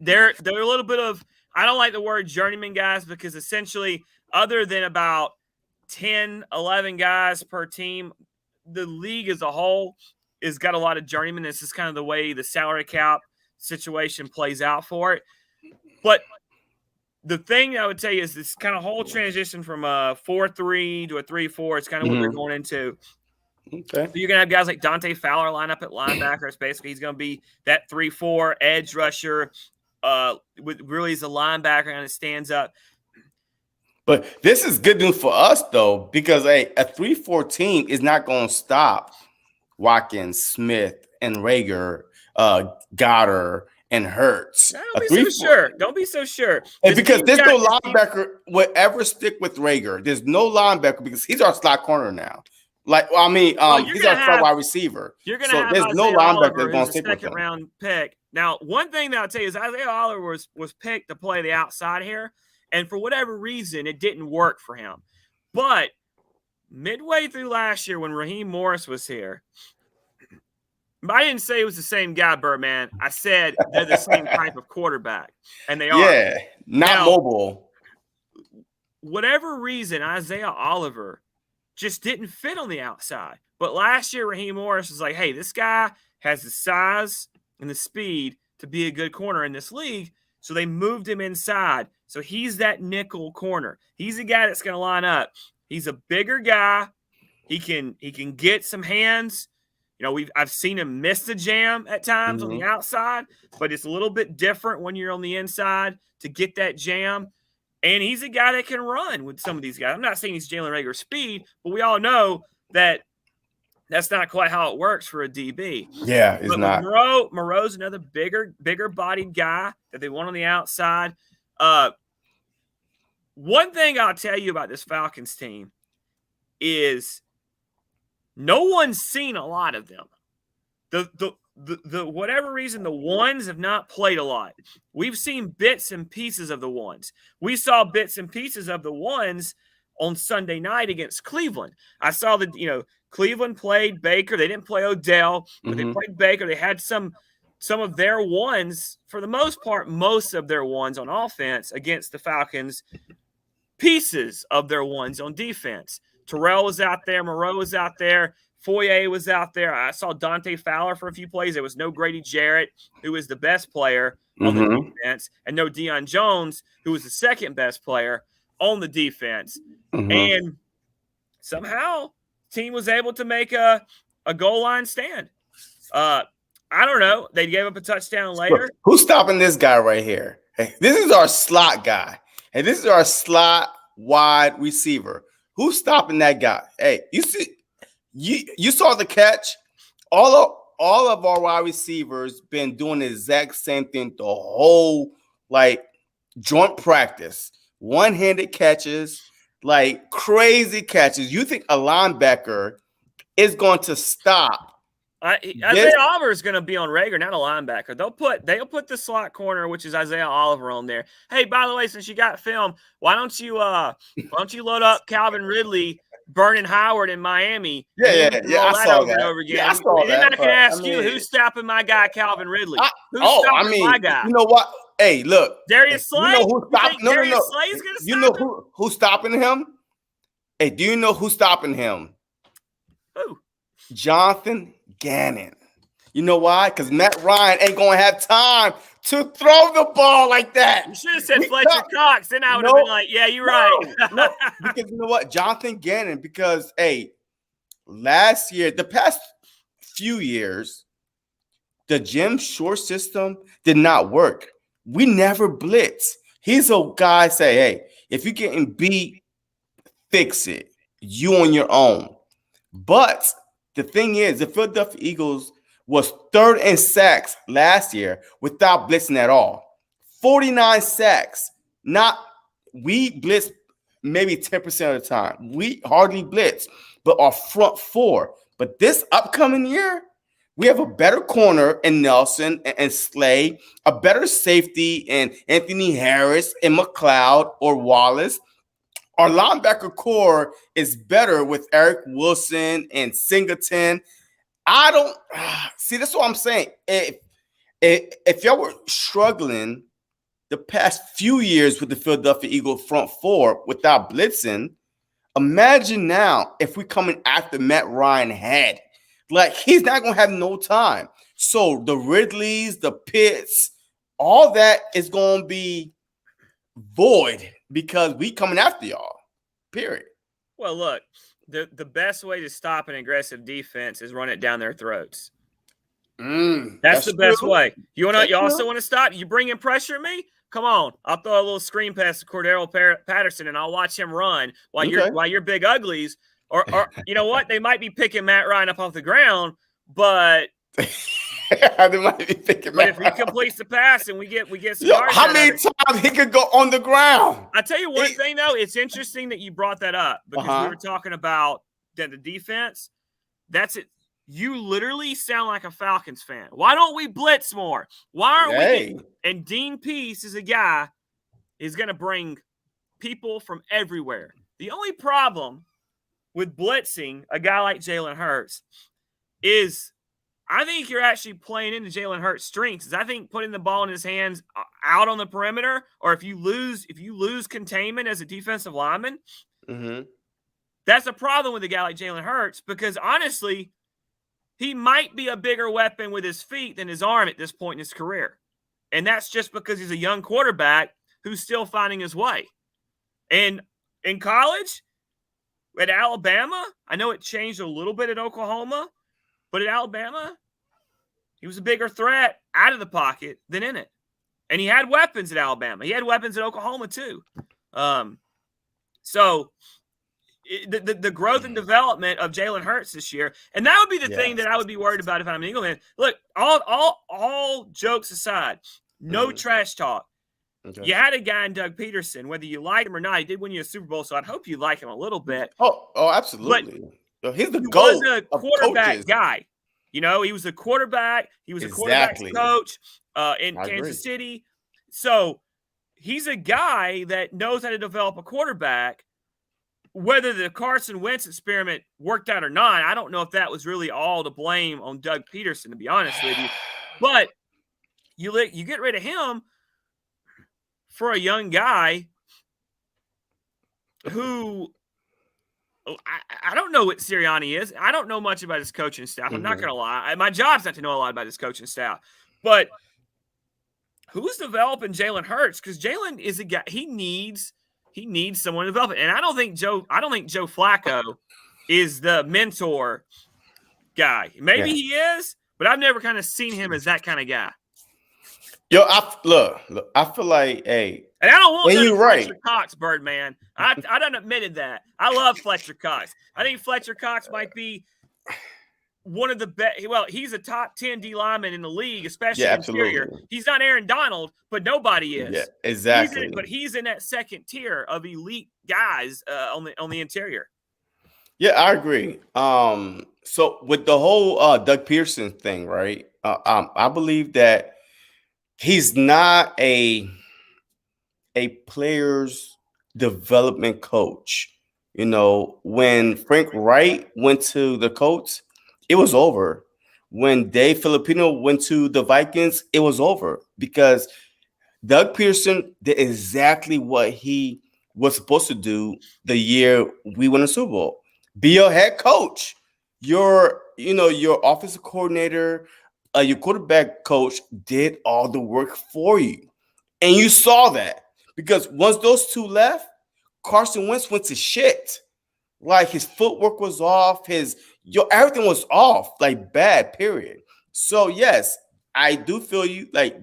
They're a little bit of, I don't like the word journeyman guys, because essentially, other than about 10, 11 guys per team, the league as a whole has got a lot of journeymen. This is kind of the way the salary cap situation plays out for it. But the thing I would tell you is this kind of whole transition from a 4-3 to a 3-4. It's kind of what we're going into. Okay. So you're going to have guys like Dante Fowler line up at linebacker. It's basically, he's going to be that 3-4 edge rusher. Really is a linebacker and it stands up. But this is good news for us, though, because a 3-4 team is not going to stop Watkins, Smith, and Rager, Goddard, and Hurts. Don't be so sure. Don't be so sure. Because there's no linebacker would ever stick with Rager. There's no linebacker because he's our slot corner now. He's our slot wide receiver. You're going to have there's no linebacker that's going to stick with him. Second round pick. Now, one thing that I'll tell you is Isaiah Oliver was picked to play the outside here, and for whatever reason, it didn't work for him. But midway through last year, when Raheem Morris was here, I didn't say it was the same guy, Birdman. I said they're the same type of quarterback, and they are. Yeah, not mobile. Whatever reason, Isaiah Oliver just didn't fit on the outside. But last year, Raheem Morris was like, hey, this guy has the size and the speed to be a good corner in this league. So they moved him inside. So he's that nickel corner. He's a guy that's going to line up. He's a bigger guy. He can get some hands. I've seen him miss the jam at times on the outside, but it's a little bit different when you're on the inside to get that jam. And he's a guy that can run with some of these guys. I'm not saying he's Jalen Reagor speed, but we all know that that's not quite how it works for a DB. Yeah, it's not. Moreau's another bigger bodied guy that they want on the outside. One thing I'll tell you about this Falcons team is no one's seen a lot of them. The whatever reason, the ones have not played a lot. We've seen bits and pieces of the ones. We saw bits and pieces of the ones on Sunday night against Cleveland. I saw that, Cleveland played Baker. They didn't play Odell, but they played Baker. They had some of their ones, for the most part, most of their ones on offense against the Falcons, pieces of their ones on defense. Terrell was out there. Moreau was out there. Foye was out there. I saw Dante Fowler for a few plays. There was no Grady Jarrett, who was the best player on the defense, and no Deion Jones, who was the second best player on the defense. And somehow team was able to make a goal line stand. I don't know. They gave up a touchdown later. Who's stopping this guy right here? Hey, this is our slot guy. And this is our slot wide receiver. Who's stopping that guy? Hey, you see, you saw the catch. All all of our wide receivers been doing the exact same thing the whole like joint practice. One-handed catches, like crazy catches. You think a linebacker is going to stop? Isaiah Oliver is going to be on Rager, not a linebacker. They'll put the slot corner, which is Isaiah Oliver, on there. Hey, by the way, since you got film, why don't you load up Calvin Ridley burning Howard in Miami? Yeah. I saw that. Over again. Yeah, I saw and then that. I can ask you, who's stopping my guy Calvin Ridley? My guy? You know what? Hey, look, Darius Slay. You know who's stopping? No. Slay's going to stop You know him? who's stopping him? Hey, do you know who's stopping him? Who? Jonathan Gannon. You know why? Because Matt Ryan ain't going to have time to throw the ball like that. You should have said Fletcher Cox. Then I would have been like, yeah, you're right. No, because you know what? Jonathan Gannon, because, hey, last year, the past few years, the Jim Shore system did not work. We never blitz. He's a guy say, hey, if you're getting beat, fix it. You on your own. But the thing is, the Philadelphia Eagles was third in sacks last year without blitzing at all. 49 sacks. We blitz maybe 10% of the time. We hardly blitz, but our front four. But this upcoming year, we have a better corner in Nelson and Slay, a better safety in Anthony Harris and McLeod or Wallace. Our linebacker core is better with Eric Wilson and Singleton. I don't see. That's what I'm saying. If y'all were struggling the past few years with the Philadelphia Eagles front four without blitzing, imagine now if we coming after Matt Ryan head. Like, he's not going to have no time. So the Ridleys, the Pitts, all that is going to be void because we coming after y'all, period. Well, look, the best way to stop an aggressive defense is run it down their throats. That's the best way. You also want to stop? You bring in pressure at me? Come on. I'll throw a little screen pass to Cordero Patterson, and I'll watch him run while you're big uglies. Or you know what? They might be picking Matt Ryan up off the ground, but they might be picking. But if he completes the pass and we get some yards, how many times he could go on the ground? I tell you one thing though, it's interesting that you brought that up because we were talking about the defense. That's it. You literally sound like a Falcons fan. Why don't we blitz more? Why aren't we? And Dean Pease is a guy is going to bring people from everywhere. The only problem with blitzing a guy like Jalen Hurts is I think you're actually playing into Jalen Hurts' strengths. I think putting the ball in his hands out on the perimeter, or if you lose containment as a defensive lineman, that's a problem with a guy like Jalen Hurts because honestly, he might be a bigger weapon with his feet than his arm at this point in his career. And that's just because he's a young quarterback who's still finding his way. And in college, at Alabama, I know it changed a little bit at Oklahoma, but at Alabama, he was a bigger threat out of the pocket than in it. And he had weapons at Alabama. He had weapons at Oklahoma too. So the growth and development of Jalen Hurts this year, and that would be the thing that I would be worried about if I'm an Eagle fan. Look, all jokes aside, no trash talk. Okay. You had a guy in Doug Peterson, whether you like him or not, he did win you a Super Bowl, so I'd hope you like him a little bit. Oh, absolutely. But he's the he GOAT was a quarterback guy. You know, he was a quarterback. He was a quarterback coach in Kansas City. So he's a guy that knows how to develop a quarterback. Whether the Carson Wentz experiment worked out or not, I don't know if that was really all to blame on Doug Peterson, to be honest with you. But you get rid of him for a young guy who I don't know what Sirianni is. I don't know much about his coaching staff. I'm not going to lie. My job's not to know a lot about his coaching staff. But who's developing Jalen Hurts? Because Jalen is a guy. He needs someone to develop it. And I don't think Joe Flacco is the mentor guy. Maybe he is, but I've never kind of seen him as that kind of guy. Yo, I feel like, hey. And I don't want you Fletcher Cox, Birdman. I done admitted that. I love Fletcher Cox. I think Fletcher Cox might be one of the best. Well, he's a top 10 D lineman in the league, especially Yeah, interior. absolutely. He's not Aaron Donald, but nobody is. Yeah, exactly. He's in that second tier of elite guys on the interior. Yeah, I agree. So with the whole Doug Pearson thing, right? I believe that he's not a player's development coach. You know, when Frank Wright went to the Colts, it was over. When Dave Filipino went to the Vikings, it was over because Doug Pearson did exactly what he was supposed to do the year we won a Super Bowl. Be your head coach. Your offensive coordinator, your quarterback coach did all the work for you. And you saw that because once those two left, Carson Wentz went to shit. Like his footwork was off, everything was off, like bad, period. So yes, I do feel you, like,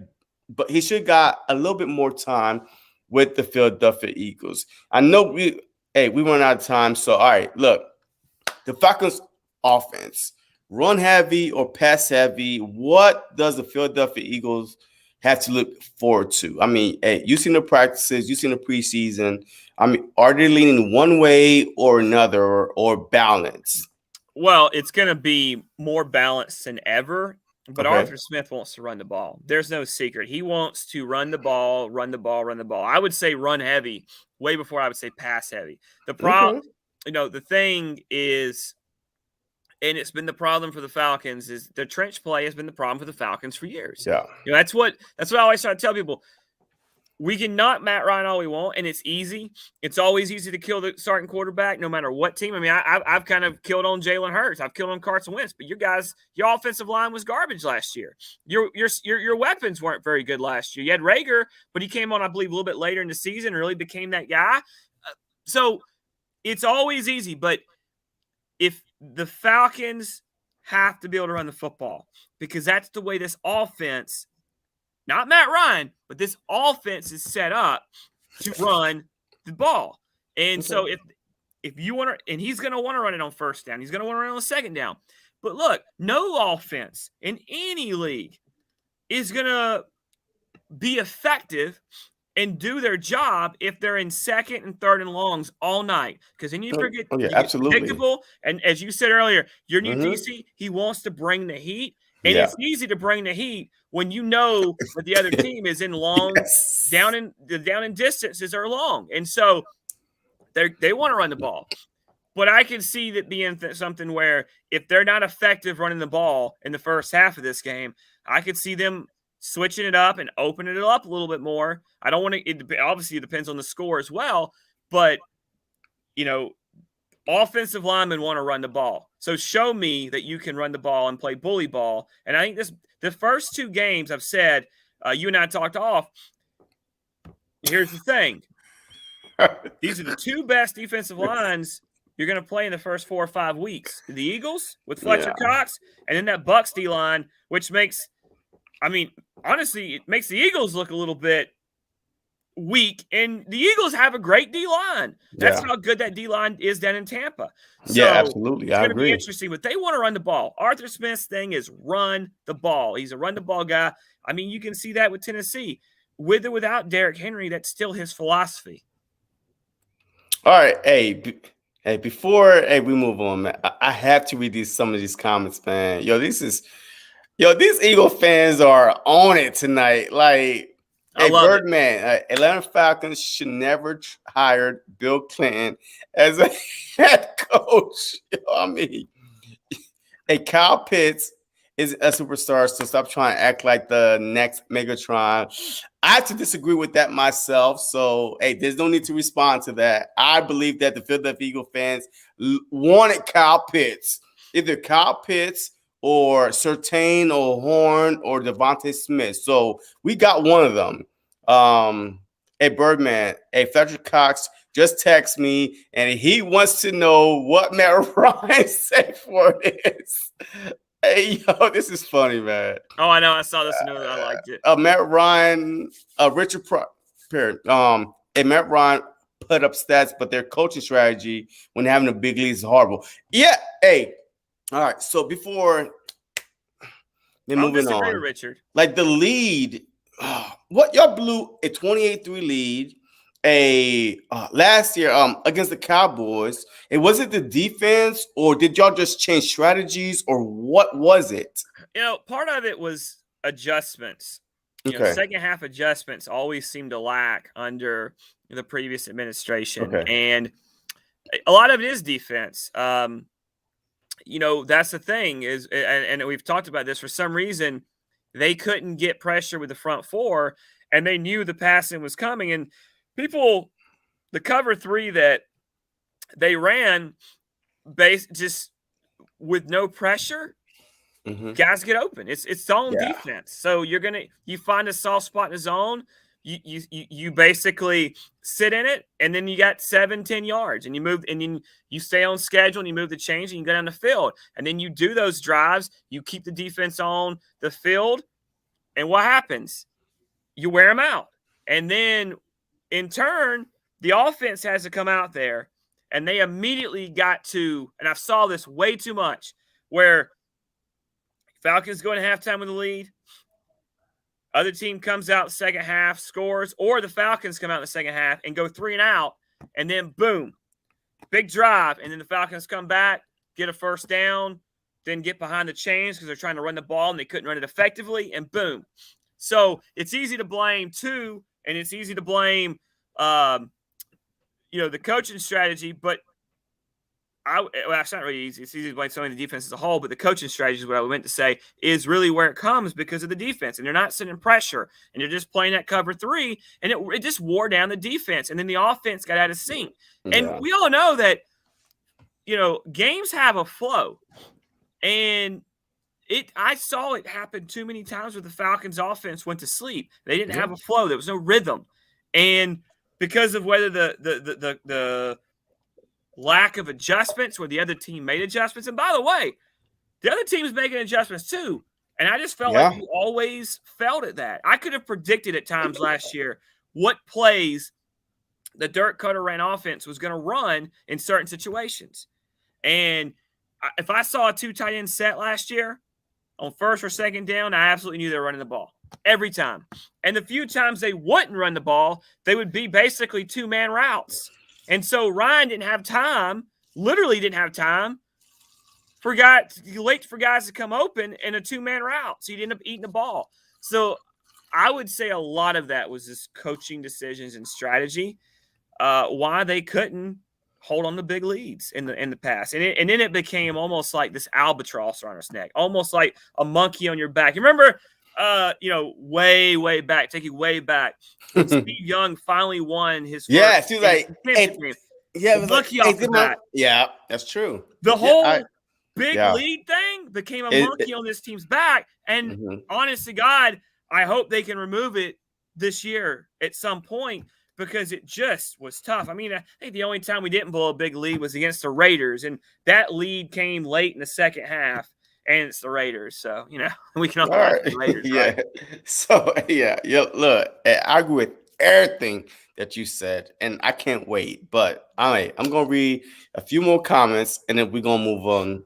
but he should got a little bit more time with the Philadelphia Eagles. I know we run out of time. So all right, look, the Falcons offense, run heavy or pass heavy, what does the Philadelphia Eagles have to look forward to? I mean, hey, you've seen the practices, you've seen the preseason. I mean, are they leaning one way or another or balance? Well, it's going to be more balanced than ever, but Okay. Arthur Smith wants to run the ball. There's no secret. He wants to run the ball, run the ball, run the ball. I would say run heavy way before I would say pass heavy. The problem, the thing is, and it's been the problem for the Falcons, is the trench play has been the problem for the Falcons for years. Yeah. That's what I always try to tell people. We can knock Matt Ryan all we want, and it's easy. It's always easy to kill the starting quarterback, no matter what team. I mean, I've kind of killed on Jalen Hurts. I've killed on Carson Wentz. But your offensive line was garbage last year. Your weapons weren't very good last year. You had Rager, but he came on, I believe, a little bit later in the season and really became that guy. So it's always easy. But if the Falcons have to be able to run the football, because that's the way this offense, not Matt Ryan, but this offense is set up to run the ball. And so if you want to, and he's going to want to run it on first down, he's going to want to run it on second down. But look, no offense in any league is going to be effective and do their job if they're in second and third and longs all night. Because then you forget, you get predictable. And as you said earlier, your new DC, he wants to bring the heat. And it's easy to bring the heat when you know that the other team is in long, down in distances are long. And so they want to run the ball. But I can see that being something where if they're not effective running the ball in the first half of this game, I could see them switching it up and opening it up a little bit more. I don't want to – obviously, it depends on the score as well. But, offensive linemen want to run the ball. So show me that you can run the ball and play bully ball. And I think the first two games I've said, you and I talked off. Here's the thing. These are the two best defensive lines you're going to play in the first 4 or 5 weeks. The Eagles with Fletcher Cox, and then that Bucs D-line, which makes – honestly, it makes the Eagles look a little bit weak, and the Eagles have a great D-line. That's how good that D-line is down in Tampa. So absolutely. It's going to be interesting, but they want to run the ball. Arthur Smith's thing is run the ball. He's a run-the-ball guy. I mean, you can see that with Tennessee. With or without Derrick Henry, that's still his philosophy. All right. Hey, before we move on, man, I have to read some of these comments, man. These Eagle fans are on it tonight. Like, hey, Birdman, Atlanta Falcons should never hire Bill Clinton as a head coach. Kyle Pitts is a superstar, so stop trying to act like the next Megatron. I have to disagree with that myself. So, there's no need to respond to that. I believe that the Philadelphia Eagle fans wanted Kyle Pitts, either Kyle Pitts or Surtain or Horn or Devontae Smith. So we got one of them. Birdman, Fletcher Cox just text me, and he wants to know what Matt Ryan said for this. This is funny, man. Oh, I know. I saw this and I liked it. Matt Ryan, Richard Pryor, Matt Ryan put up stats, but their coaching strategy when having the big leagues is horrible. Yeah, All right. So before then Don't moving disagree with on, Richard. like the lead, what y'all blew a 28-3 lead last year against the Cowboys. It was it the defense, or did y'all just change strategies, or what was it? Part of it was adjustments. Okay. Second half adjustments always seem to lack under the previous administration, Okay. and a lot of it is defense. That's the thing is, and we've talked about this. For some reason, they couldn't get pressure with the front four, and they knew the passing was coming. And the cover three that they ran, just with no pressure, guys get open. It's zone defense. So you find a soft spot in the zone. You basically sit in it, and then you got 7-10 yards, and you move, and then you stay on schedule, and you move the change, and you go down the field, and then you do those drives. You keep the defense on the field, and what happens? You wear them out, and then in turn, the offense has to come out there, and they immediately got to. And I saw this way too much, where Falcons go into halftime with the lead. Other team comes out second half, scores, or the Falcons come out in the second half and go 3 and out, and then boom, big drive, and then the Falcons come back, get a first down, then get behind the chains because they're trying to run the ball and they couldn't run it effectively, and boom. So it's easy to blame two, and it's easy to blame, the coaching strategy, but it's not really easy. It's easy to blame some of the defense as a whole, but the coaching strategy is what I meant to say is really where it comes because of the defense. And they're not sending pressure, and they're just playing that cover three, and it just wore down the defense. And then the offense got out of sync. Yeah. And we all know that, games have a flow. And I saw it happen too many times where the Falcons offense went to sleep. They didn't have a flow. There was no rhythm. And because of whether the lack of adjustments where the other team made adjustments. And by the way, the other team's making adjustments too. And I just felt like you always felt at that. I could have predicted at times last year what plays the Dirk Cutter ran offense was going to run in certain situations. And if I saw a 2 tight end set last year on first or second down, I absolutely knew they were running the ball every time. And the few times they wouldn't run the ball, they would be basically 2-man routes. And so Ryan literally didn't have time for guys to come open in a 2-man route. So he'd end up eating the ball. So I would say a lot of that was just coaching decisions and strategy, why they couldn't hold on to big leads in the past. And then it became almost like this albatross around his neck, almost like a monkey on your back. You remember, way back, take you way back, when Steve Young finally won his first game. Yeah, it was monkey off the back. Yeah, that's true. The whole big lead thing became a monkey on this team's back. And honest to God, I hope they can remove it this year at some point because it just was tough. I mean, I think the only time we didn't blow a big lead was against the Raiders, and that lead came late in the second half. And it's the Raiders, so we can all like the Raiders. Right? So look, I agree with everything that you said, and I can't wait. But I'm gonna read a few more comments, and then we're gonna move on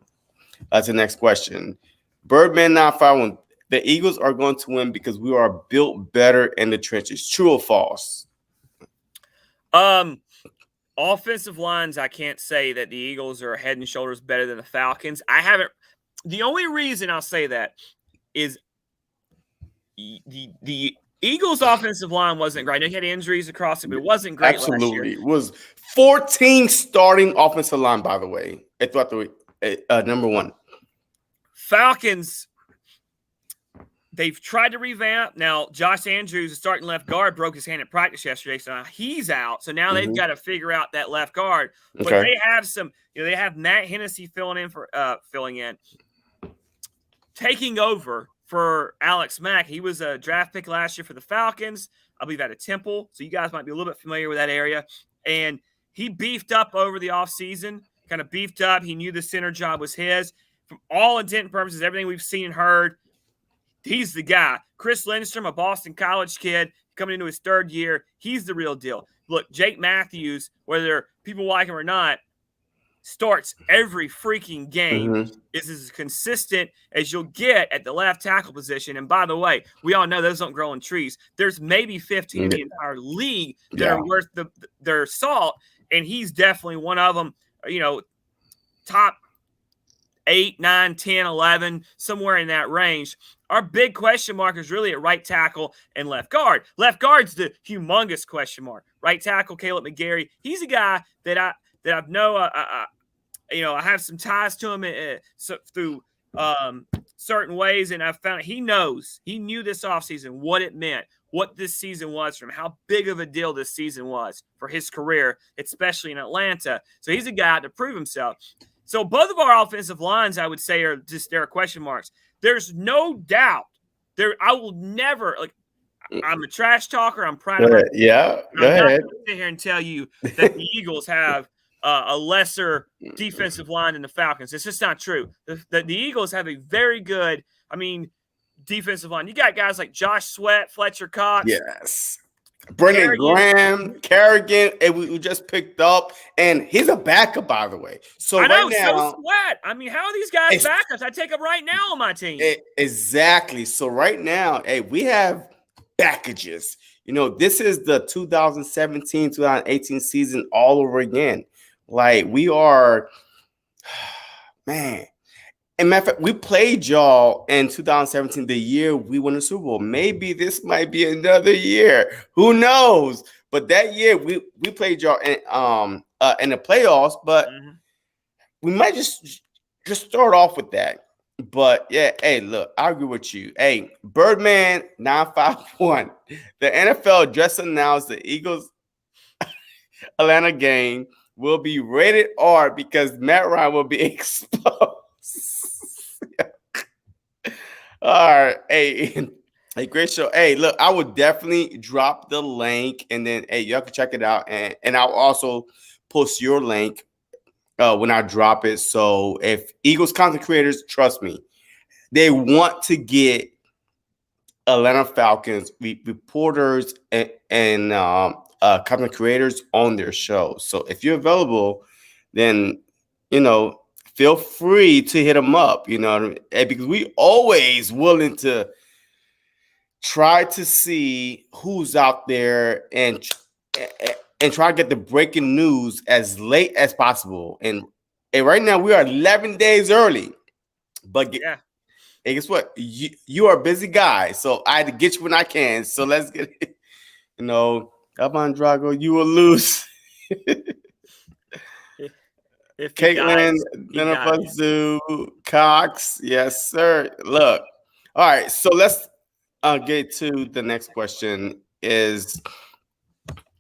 to the next question. Birdman 95, the Eagles are going to win because we are built better in the trenches. True or false? Offensive lines, I can't say that the Eagles are head and shoulders better than the Falcons. The only reason I'll say that is the Eagles' offensive line wasn't great. They had injuries across it, but it wasn't great last year. It was 14 starting offensive line, by the way. Throughout the week, number one. Falcons, they've tried to revamp. Now, Josh Andrews, the starting left guard, broke his hand at practice yesterday, so now he's out. So now they've got to figure out that left guard. But they have they have Matt Hennessy filling in. Taking over for Alex Mack. He was a draft pick last year for the Falcons. I believe at a Temple. So you guys might be a little bit familiar with that area. And he beefed up over the offseason, kind of beefed up. He knew the center job was his. From all intent and purposes, everything we've seen and heard, he's the guy. Chris Lindstrom, a Boston College kid, coming into his third year, he's the real deal. Look, Jake Matthews, whether people like him or not, starts every freaking game, is as consistent as you'll get at the left tackle position. And by the way, we all know those don't grow on trees. There's maybe 15 in the entire league that are worth their salt, and he's definitely one of them. Top 8, 9, 10, 11, somewhere in that range. Our big question mark is really at right tackle and left guard. Left guard's the humongous question mark. Right tackle, Caleb McGarry. He's a guy that I know. I have some ties to him through certain ways, and I found he knew this offseason what it meant, what this season was for him, how big of a deal this season was for his career, especially in Atlanta. So he's a guy to prove himself. So both of our offensive lines, I would say, there are question marks. There's no doubt. I will never I'm a trash talker. I'm proud of it. Yeah, go ahead. I'm not going to sit here and tell you that the Eagles have a lesser defensive line than the Falcons. It's just not true. The Eagles have a very good, defensive line. You got guys like Josh Sweat, Fletcher Cox. Yes. Brendan Graham, Kerrigan, and we just picked up, and he's a backup, by the way. So I know, right now, so Sweat. How are these guys backups? I take them right now on my team. Exactly. So right now, we have packages. This is the 2017-2018 season all over again. Like, we are, man. And matter of fact, we played y'all in 2017, the year we won the Super Bowl. Maybe this might be another year. Who knows? But that year we played y'all in the playoffs. But we might just start off with that. But yeah, look, I agree with you. Birdman 951. The NFL just announced the Eagles Atlanta game will be rated R because Matt Ryan will be exposed. All right. Hey, great show. Look, I would definitely drop the link, and then y'all can check it out, and I'll also post your link when I drop it. So if Eagles content creators, trust me, they want to get Atlanta Falcons reporters and content creators on their show. So if you're available, then feel free to hit them up, because we always willing to try to see who's out there and try to get the breaking news as late as possible. And right now we are 11 days early, but guess what? You are a busy guy, so I had to get you when I can. So let's get it. Alvin Drago, you will lose. Caitlin, Jennifer Cox. Yes, sir. Look. All right. So let's get to the next question is,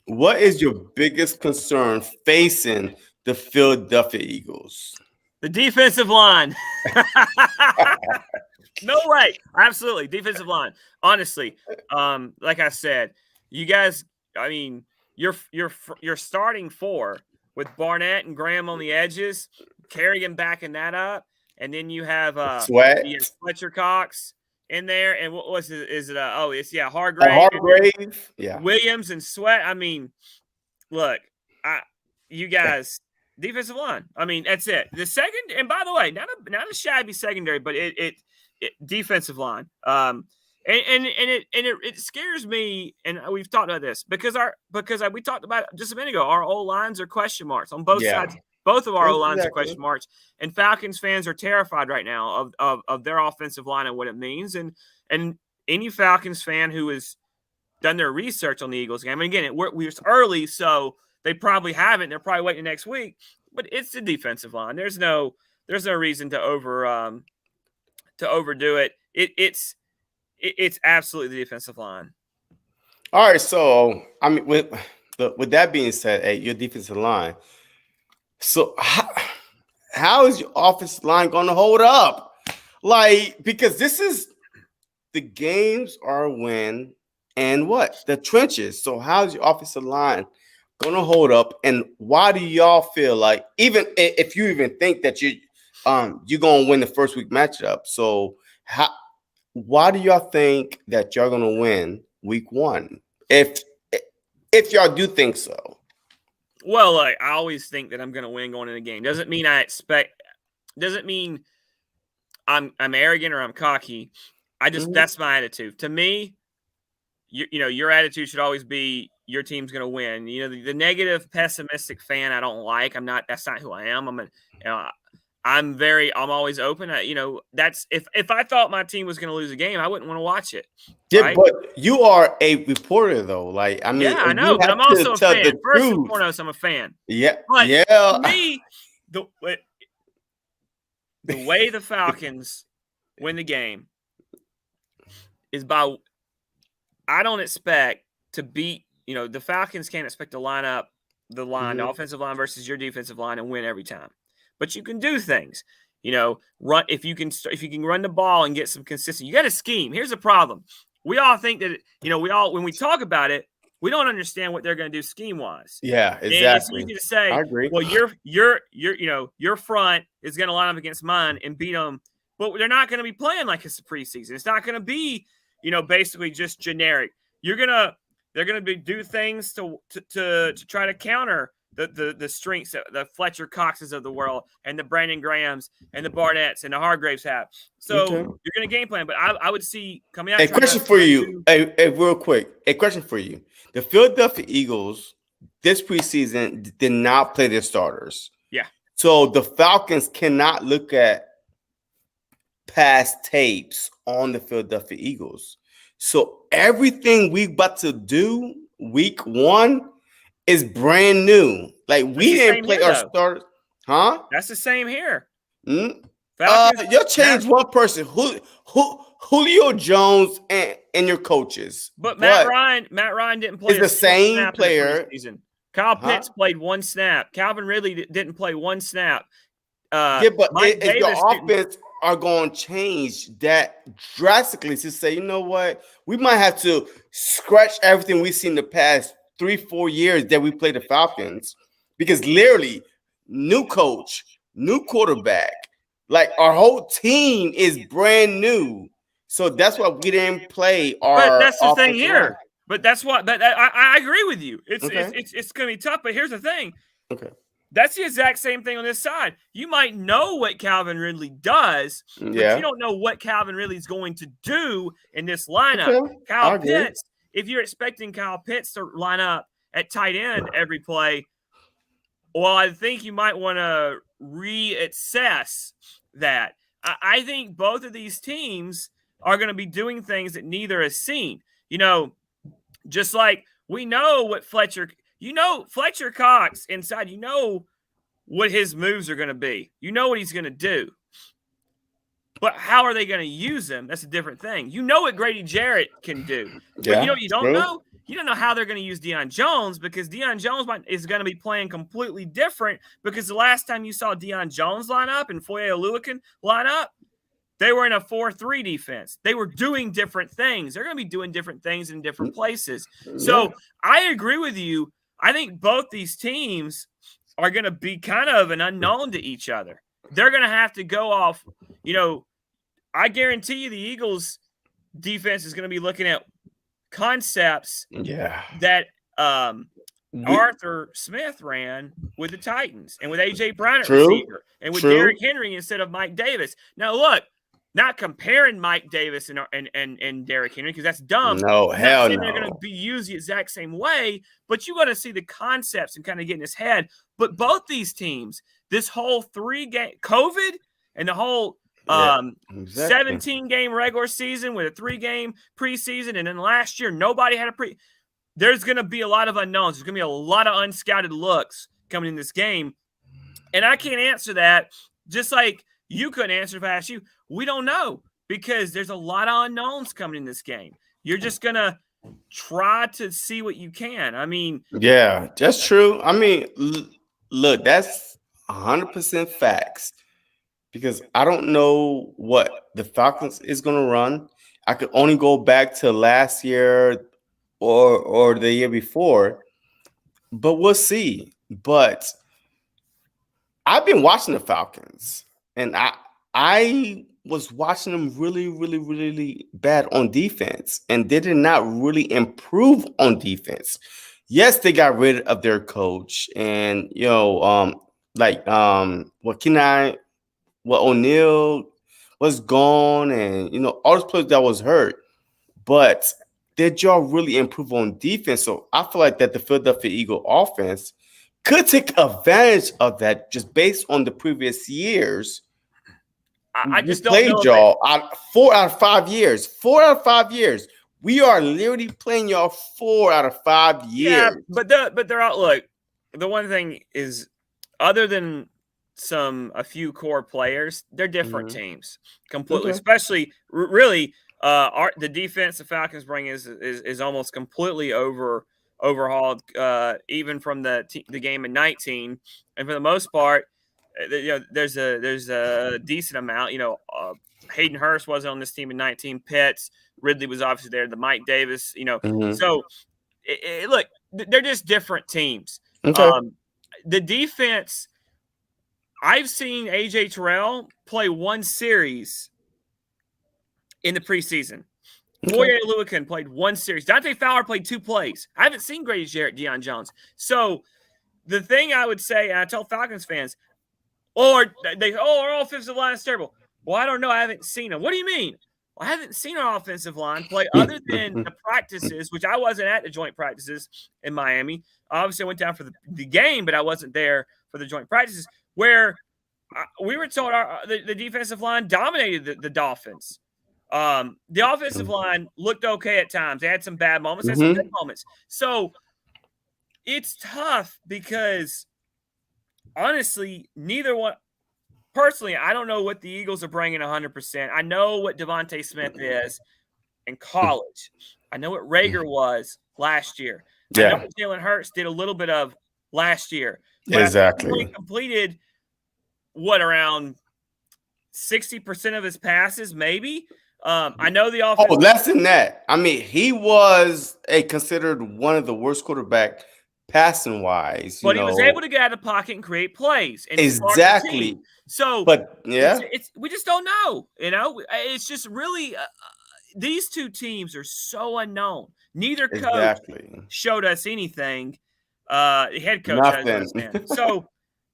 what is your biggest concern facing the Philadelphia Eagles? The defensive line. No way. Absolutely. Defensive line. Honestly, like I said, you guys, you're starting 4 with Barnett and Graham on the edges, Kerrigan backing that up, and then you have Fletcher Cox in there, and what was it? Is it Hargrave, Williams and Sweat. Look, you guys, defensive line. That's it. The second, and by the way, not a shabby secondary, but it defensive line. And it scares me, and we've talked about this because we talked about it just a minute ago. Our O lines are question marks on both sides. Both of our O lines are question marks, and Falcons fans are terrified right now of their offensive line and what it means. And any Falcons fan who has done their research on the Eagles game, and again, we're early, so they probably haven't. They're probably waiting next week. But it's the defensive line. There's no reason to overdo it. It's absolutely the defensive line. All right, so with that being said, your defensive line. So how is your offensive line going to hold up? Because this is the games are win and what the trenches. So how's your offensive line going to hold up? And why do y'all feel like, even if you even think that you're going to win the first week matchup? So why do y'all think that y'all going to win week 1? If y'all do think so. Well, I always think that I'm going to win going in a game. Doesn't mean doesn't mean I'm arrogant or I'm cocky. That's my attitude. To me, your attitude should always be your team's going to win. The negative, pessimistic fan I don't like. That's not who I am. I'm always open. That's if I thought my team was going to lose a game, I wouldn't want to watch it. Yeah, right? but you are a reporter, though. Like, I mean, Yeah, I know, you but have I'm also a tell fan. the First and truth. foremost, I'm a fan. Yeah, But yeah. to me, the way the Falcons win the game is by I don't expect to beat. The Falcons can't expect to line up the offensive line versus your defensive line and win every time. But you can do things. Run if you can run the ball and get some consistency. You got to scheme. Here's the problem. We all think that when we talk about it, we don't understand what they're going to do scheme wise. Yeah, exactly. And it's easy to say, I agree. well, your front is going to line up against mine and beat them, but they're not going to be playing like it's a preseason. It's not going to be, basically just generic. They're going to do things to try to counter the strengths that the Fletcher Coxes of the world and the Brandon Grahams and the Barnetts and the Hargraves have. So you're going to game plan, but I would see coming out. A question for you, real quick. A question for you. The Philadelphia Eagles this preseason did not play their starters. Yeah. So the Falcons cannot look at past tapes on the Philadelphia Eagles. So everything we about to do week 1 is brand new. Like, we didn't play our starters. Huh? That's the same here. You'll change one person. Julio Jones and your coaches. But Matt Ryan didn't play. It's the same player. Kyle Pitts played 1 snap. Calvin Ridley didn't play 1 snap. If your offense are going to change that drastically to say, you know what, we might have to scratch everything we've seen the past 3-4 years that we played the Falcons, because literally new coach, new quarterback, like our whole team is brand new. So that's why we didn't play our. But that's the thing here. But that's what. But I agree with you. It's going to be tough. But here's the thing. Okay. That's the exact same thing on this side. You might know what Calvin Ridley does, but you don't know what Calvin Ridley's going to do in this lineup. Okay. Kyle Pitts, if you're expecting Kyle Pitts to line up at tight end every play, well, I think you might want to reassess that. I think both of these teams are going to be doing things that neither has seen. Just like we know what Fletcher Cox inside, what his moves are going to be. You know what he's going to do. But how are they going to use him? That's a different thing. You know what Grady Jarrett can do. But you don't know? You don't know how they're going to use Deion Jones, because Deion Jones is going to be playing completely different, because the last time you saw Deion Jones line up and Foye Oluokun line up, they were in a 4-3 defense. They were doing different things. They're going to be doing different things in different places. So I agree with you. I think both these teams are going to be kind of an unknown to each other. They're going to have to go off. I guarantee you the Eagles defense is going to be looking at concepts that Arthur Smith ran with the Titans and with A.J. Brown at receiver and with Derrick Henry instead of Mike Davis. Now, look, not comparing Mike Davis and Derrick Henry, because that's dumb. No, hell no. They're going to be used the exact same way, but you got to see the concepts and kind of get in his head. But both these teams, this whole 3-game COVID and the whole 17-game regular season with a 3-game preseason, and then last year nobody had a there's going to be a lot of unknowns. There's going to be a lot of unscouted looks coming in this game, and I can't answer that, just like you couldn't answer if I asked you. We don't know, because there's a lot of unknowns coming in this game. You're just going to try to see what you can. I mean, yeah, that's true. I mean, look, that's 100% facts, because I don't know what the Falcons is going to run. I could only go back to last year or the year before, but we'll see. But I've been watching the Falcons, and I was watching them really, really, really bad on defense, and they did not really improve on defense. yes, they got rid of their coach, and O'Neal was gone, and all those players that was hurt. But did y'all really improve on defense? So I feel like that the Philadelphia Eagle offense could take advantage of that just based on the previous years. I just don't played know y'all 4 out of 5 years. 4 out of 5 years. We are literally playing y'all 4 out of 5 years. Yeah, but they're out. Look, the one thing is, other than a few core players, they're different teams completely. Okay. Especially, really, the defense the Falcons bring is almost completely overhauled, even from the game in 19, and for the most part, there's a decent amount. Hayden Hurst wasn't on this team in 19. Pitts, Ridley was obviously there. The Mike Davis, so look, they're just different teams. Okay. The defense, I've seen AJ Terrell play one series in the preseason. Foye Oluokun played one series. Dante Fowler played 2 plays. I haven't seen Grady Jarrett, Deion Jones. So the thing I would say, and I tell Falcons fans, our offensive line is terrible. Well, I don't know. I haven't seen them. What do you mean? Well, I haven't seen our offensive line play other than the practices, which I wasn't at the joint practices in Miami. Obviously, I went down for the game, but I wasn't there for the joint practices where we were told the defensive line dominated the Dolphins. The offensive line looked okay at times. They had some bad moments, had some good moments. So it's tough because, honestly, neither one – personally, I don't know what the Eagles are bringing 100%. I know what Devontae Smith is in college. I know what Rager was last year. Yeah. I know what Jalen Hurts did a little bit of last year. But Exactly. he completed, around 60% of his passes, maybe? I know the offense. Oh, less than that. I mean, he was considered one of the worst quarterback passing wise. But he was able to get out of the pocket and create plays. And exactly. So, but yeah, we just don't know. It's just really these two teams are so unknown. Neither coach showed us anything. Head coach has understand. So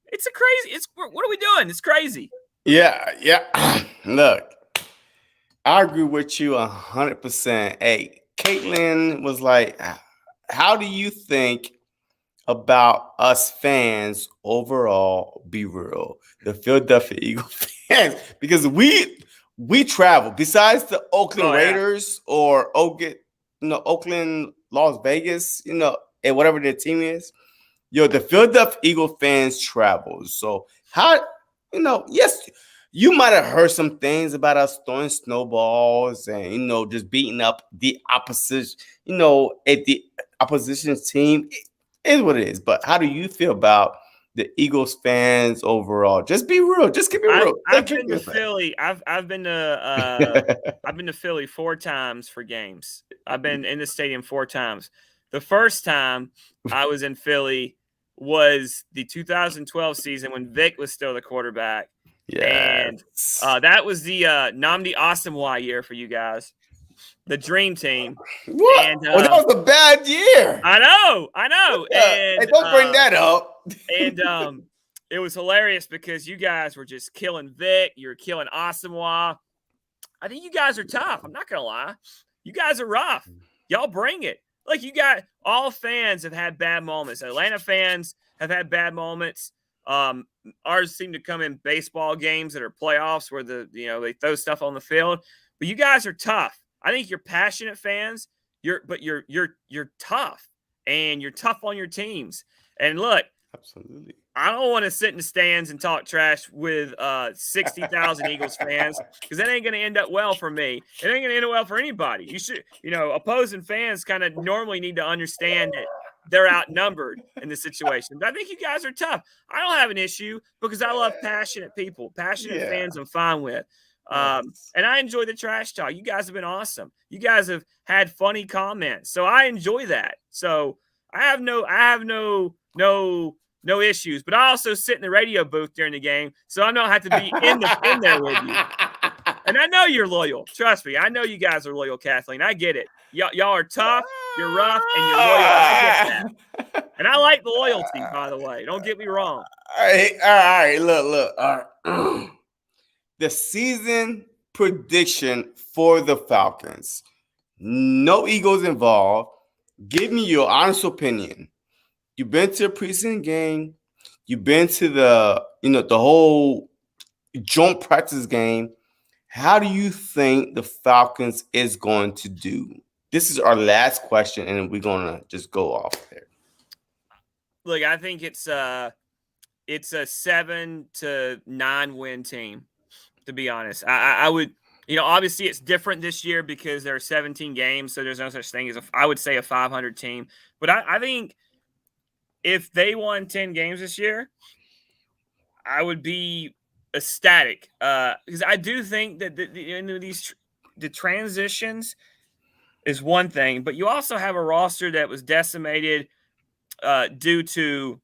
it's a crazy. What are we doing? It's crazy. Yeah. Look, I agree with you 100%. Hey, Caitlin was like, "How do you think about us fans overall? Be real, the Philadelphia Eagles fans, because we travel. Besides the Oakland Raiders or Oakland, Las Vegas, and whatever their team is, the Philadelphia Eagles fans travel. So how, yes, you might have heard some things about us throwing snowballs and just beating up the opposition, at the opposition's team. It is what it is. But how do you feel about the Eagles fans overall? Just be real. Just keep it real. I've been to Philly. I've been to Philly 4 times for games. I've been in the stadium 4 times. The first time I was in Philly was the 2012 season when Vic was still the quarterback. Yeah, and that was the Nnamdi Asomugha year for you guys, the dream team. What? And, that was a bad year. I know. And, hey, don't bring that up. And it was hilarious because you guys were just killing Vic. You were killing Asomugha. I think you guys are tough. I'm not gonna lie. You guys are rough. Y'all bring it. Like, you got all fans have had bad moments. Atlanta fans have had bad moments. Ours seem to come in baseball games that are playoffs where they throw stuff on the field. But you guys are tough. I think you're passionate fans. You're tough, and you're tough on your teams. And look, absolutely, I don't want to sit in the stands and talk trash with 60,000 Eagles fans, because that ain't going to end up well for me. It ain't going to end up well for anybody. You should, opposing fans kind of normally need to understand that they're outnumbered in this situation. But I think you guys are tough. I don't have an issue because I love passionate people. Passionate fans I'm fine with. And I enjoy the trash talk. You guys have been awesome. You guys have had funny comments. So I enjoy that. So I have no issues. But I also sit in the radio booth during the game, so I don't have to be in there with you. And I know you're loyal. Trust me. I know you guys are loyal, Kathleen. I get it. Y'all are tough, you're rough, and you're loyal. I get that. And I like the loyalty, by the way. Don't get me wrong. All right. Look. All right. The season prediction for the Falcons. No Eagles involved. Give me your honest opinion. You've been to a preseason game. You've been to the whole joint practice game. How do you think the Falcons is going to do? This is our last question, and we're gonna just go off there. Look, I think it's a 7 to 9 win team. To be honest, I would, obviously it's different this year because there are 17 games, so there's no such thing as I would say a 500 team. But I think if they won 10 games this year, I would be ecstatic because I do think that the transitions is one thing, but you also have a roster that was decimated due to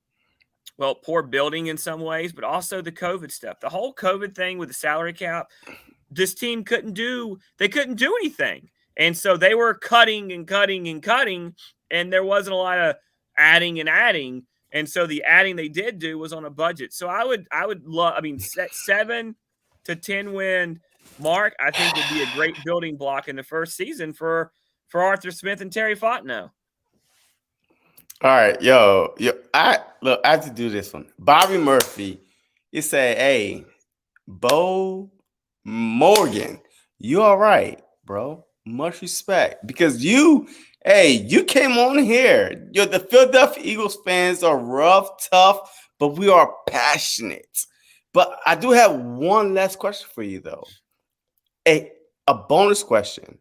poor building in some ways, but also the COVID stuff. The whole COVID thing with the salary cap, this team couldn't do anything. And so they were cutting, and there wasn't a lot of adding. And so the adding they did do was on a budget. So I would love, set 7 to 10 win mark, I think would be a great building block in the first season for Arthur Smith and Terry Fontenot. All right, yo, I have to do this one. Bobby Murphy, you say, hey, Bo Morgan, you all right, bro? Much respect. Because you came on here. The Philadelphia Eagles fans are rough, tough, but we are passionate. But I do have one last question for you, though. A bonus question.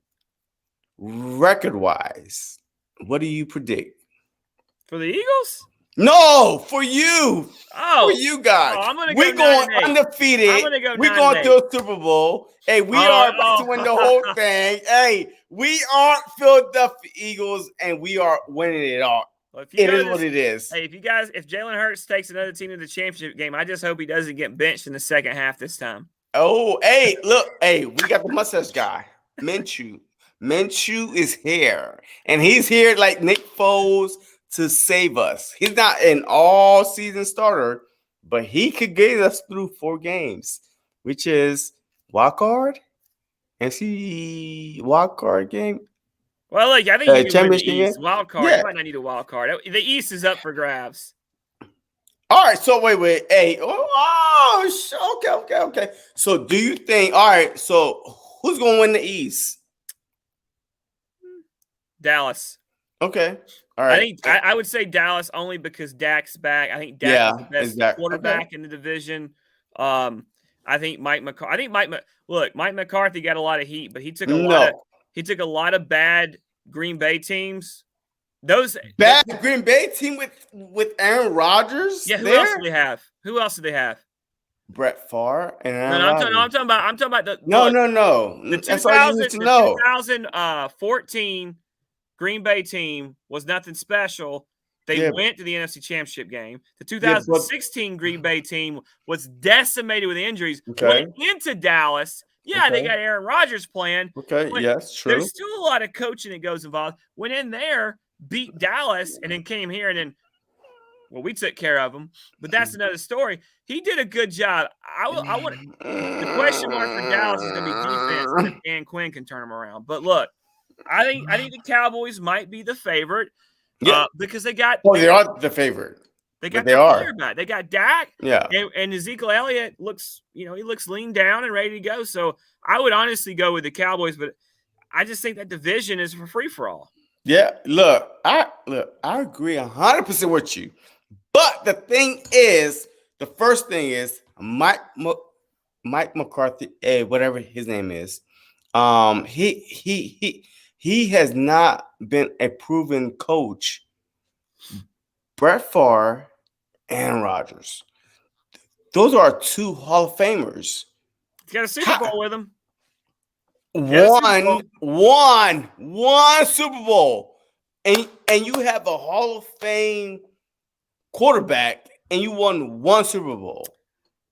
Record-wise, what do you predict? For the Eagles? No, for you. Oh, for you guys. I'm gonna We're going undefeated. We're going to a Super Bowl. Hey, we are about to win the whole thing. Hey, we are Philadelphia Eagles, and we are winning it all. Well, it is what it is. Hey, if Jalen Hurts takes another team to the championship game, I just hope he doesn't get benched in the second half this time. Oh, hey, look. Hey, we got the mustache guy, Minshew. Minshew is here, and he's here like Nick Foles to save us. He's not an all-season starter, but he could get us through 4 games, which is wild card, NC wild card game. Well, I think you can win the East. Wild card, you might not need a wild card. The East is up for grabs. All right, so wait. Hey, okay. So do you think, all right, so who's going to win the East? Dallas. Okay. All right. I would say Dallas only because Dak's back. I think Dak is the best quarterback in the division. I think Mike McCarthy. Mike McCarthy got a lot of heat, but he took a lot of bad Green Bay teams. Those bad Green Bay team with Aaron Rodgers. Yeah, Who else do they have? Brett Favre and Aaron I'm talking about the The That's all you need to know. 2014 Green Bay team was nothing special. They went to the NFC Championship game. The 2016 Green Bay team was decimated with injuries. Went into Dallas. They got Aaron Rodgers playing. Okay, yes, true. There's still a lot of coaching that goes involved. Went in there, beat Dallas, and then came here, and then we took care of him. But that's another story. He did a good job. The question mark for Dallas is going to be defense, and if Dan Quinn can turn them around. But look, I think the Cowboys might be the favorite because they got. Well, they are the favorite. They got the quarterback. They got Dak. Yeah. And Ezekiel Elliott looks, he looks lean down and ready to go. So I would honestly go with the Cowboys, but I just think that division is for free for all. Yeah. I agree 100% with you. But the first thing is Mike McCarthy, whatever his name is, he has not been a proven coach. Brett Favre, Aaron Rodgers. Those are 2 Hall of Famers. He's got a Super Bowl with him. One Super Bowl. And you have a Hall of Fame quarterback and you won 1 Super Bowl,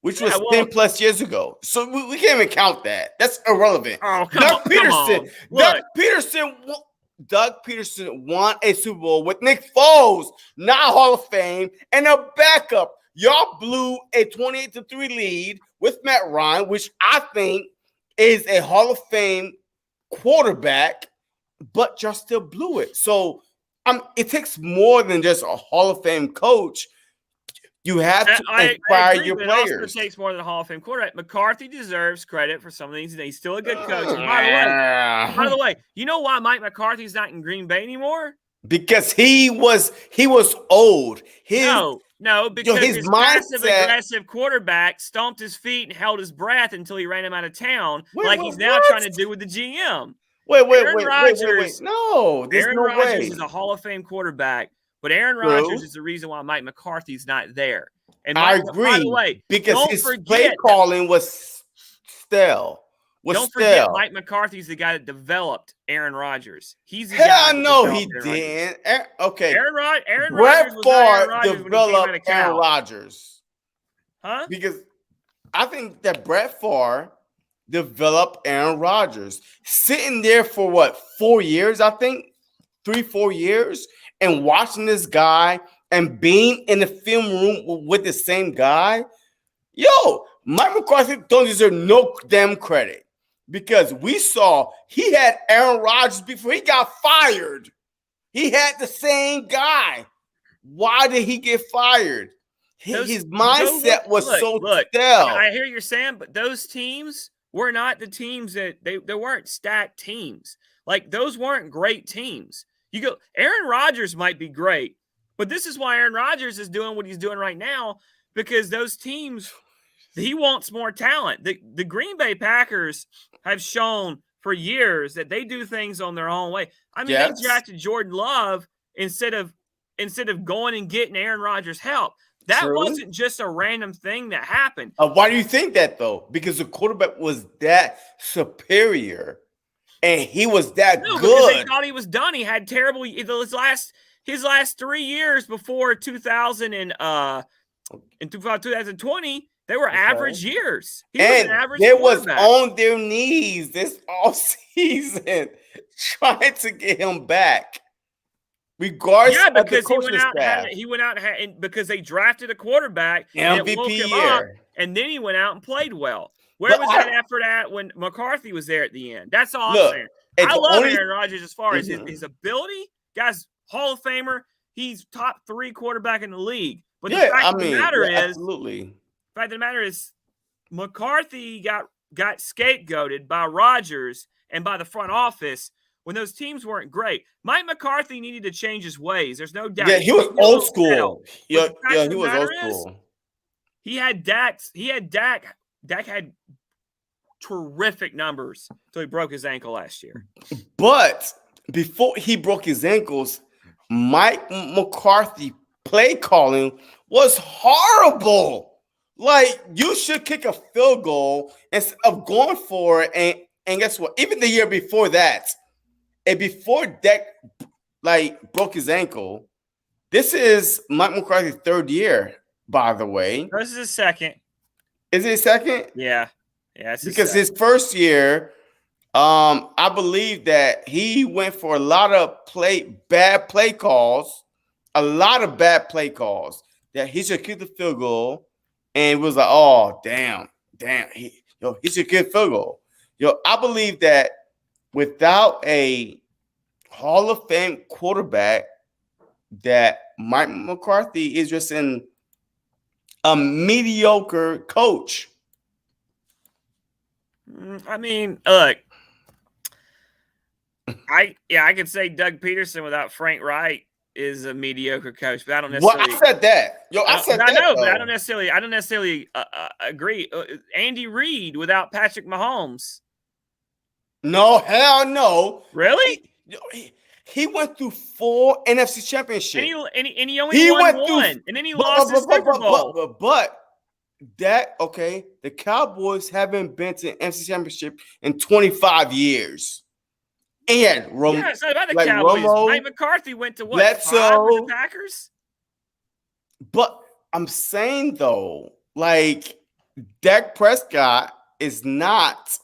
which was 10 plus years ago. So we can't even count that. That's irrelevant. Oh, Doug Peterson. Doug Peterson Doug Peterson won a Super Bowl with Nick Foles, not Hall of Fame, and a backup. Y'all blew a 28-3 lead with Matt Ryan, which I think is a Hall of Fame quarterback, but y'all still blew it. So it takes more than just a Hall of Fame coach. You have to inspire your players. It also takes more than a Hall of Fame quarterback. McCarthy deserves credit for some of these. He's still a good coach. And by the way, you know why Mike McCarthy's not in Green Bay anymore? Because he was old. No, because his passive aggressive quarterback stomped his feet and held his breath until he ran him out of town, he's now trying to do with the GM. Wait. No, Aaron no Rodgers way. is a Hall of Fame quarterback, but Aaron Rodgers is the reason why Mike McCarthy's not there. And I agree. By the way, because his play calling was stale. Forget Mike McCarthy's the guy that developed Aaron Rodgers. He's the guy. No, he didn't. Okay. Aaron Brett Rodgers developed Aaron Rodgers. Huh? Because I think that Brett Favre developed Aaron Rodgers. Sitting there for 4 years, I think 3-4 years, and watching this guy and being in the film room with the same guy. Yo, Mike McCarthy don't deserve no damn credit. Because we saw he had Aaron Rodgers before he got fired. He had the same guy. Why did he get fired? His mindset was so stale. I hear you're saying, but those teams were not the teams that they weren't stacked teams. Those weren't great teams. Aaron Rodgers might be great, but this is why Aaron Rodgers is doing what he's doing right now, because those teams, he wants more talent. The Green Bay Packers have shown for years that they do things on their own way. I mean, they drafted Jordan Love instead of going and getting Aaron Rodgers help. That wasn't just a random thing that happened. Why do you think that, though? Because the quarterback was that superior, and he was that good. Because they thought he was done. He had terrible his last 3 years before 2020. They were average years. He was an average quarterback. On their knees this offseason trying to get him back. Regardless of the coaching staff. He went out because they drafted a quarterback MVP year. And then he went out and played well. Where was that effort at when McCarthy was there at the end? That's all I'm saying. I love Aaron Rodgers as far as his ability. Guy's Hall of Famer. He's top 3 quarterback in the league. But the fact of the matter is McCarthy got scapegoated by Rodgers and by the front office when those teams weren't great. Mike McCarthy needed to change his ways. There's no doubt. Yeah, he was old school. He was old school. He had Dak. Dak had terrific numbers until he broke his ankle last year. But before he broke his ankles, Mike McCarthy play calling was horrible. You should kick a field goal instead of going for it. And guess what? Even the year before that, and before Dak broke his ankle, this is Mike McCarthy's 3rd year, by the way. This is his 2nd. Is it his 2nd? Yeah. Because his 1st year, I believe that he went for a lot of bad play calls, that he should kick the field goal. And it was like, oh, damn, he should get field goal. I believe that without a Hall of Fame quarterback, that Mike McCarthy is just a mediocre coach. I mean, look, I could say Doug Peterson without Frank Wright is a mediocre coach, but I don't necessarily. Well, I said that. I said that. I know, but I don't necessarily agree. Andy Reid without Patrick Mahomes. No, hell no. Really? He went through 4 NFC championships. And he only won one. And then he lost his Super Bowl. But the Cowboys haven't been to an NFC championship in 25 years. And it's not about the Cowboys. Mike McCarthy went to what? 5 with the Packers? But I'm saying, though, Dak Prescott is not,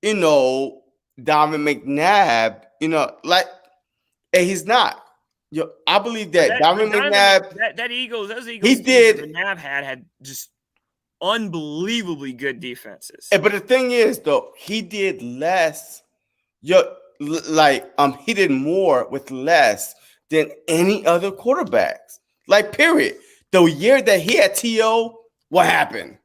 Donovan McNabb, And he's not. I believe that Donovan McNabb, those he Eagles teams did. that McNabb had just unbelievably good defenses. But the thing is, though, he did less. He did more with less than any other quarterbacks. Like, period. The year that he had T.O., what happened?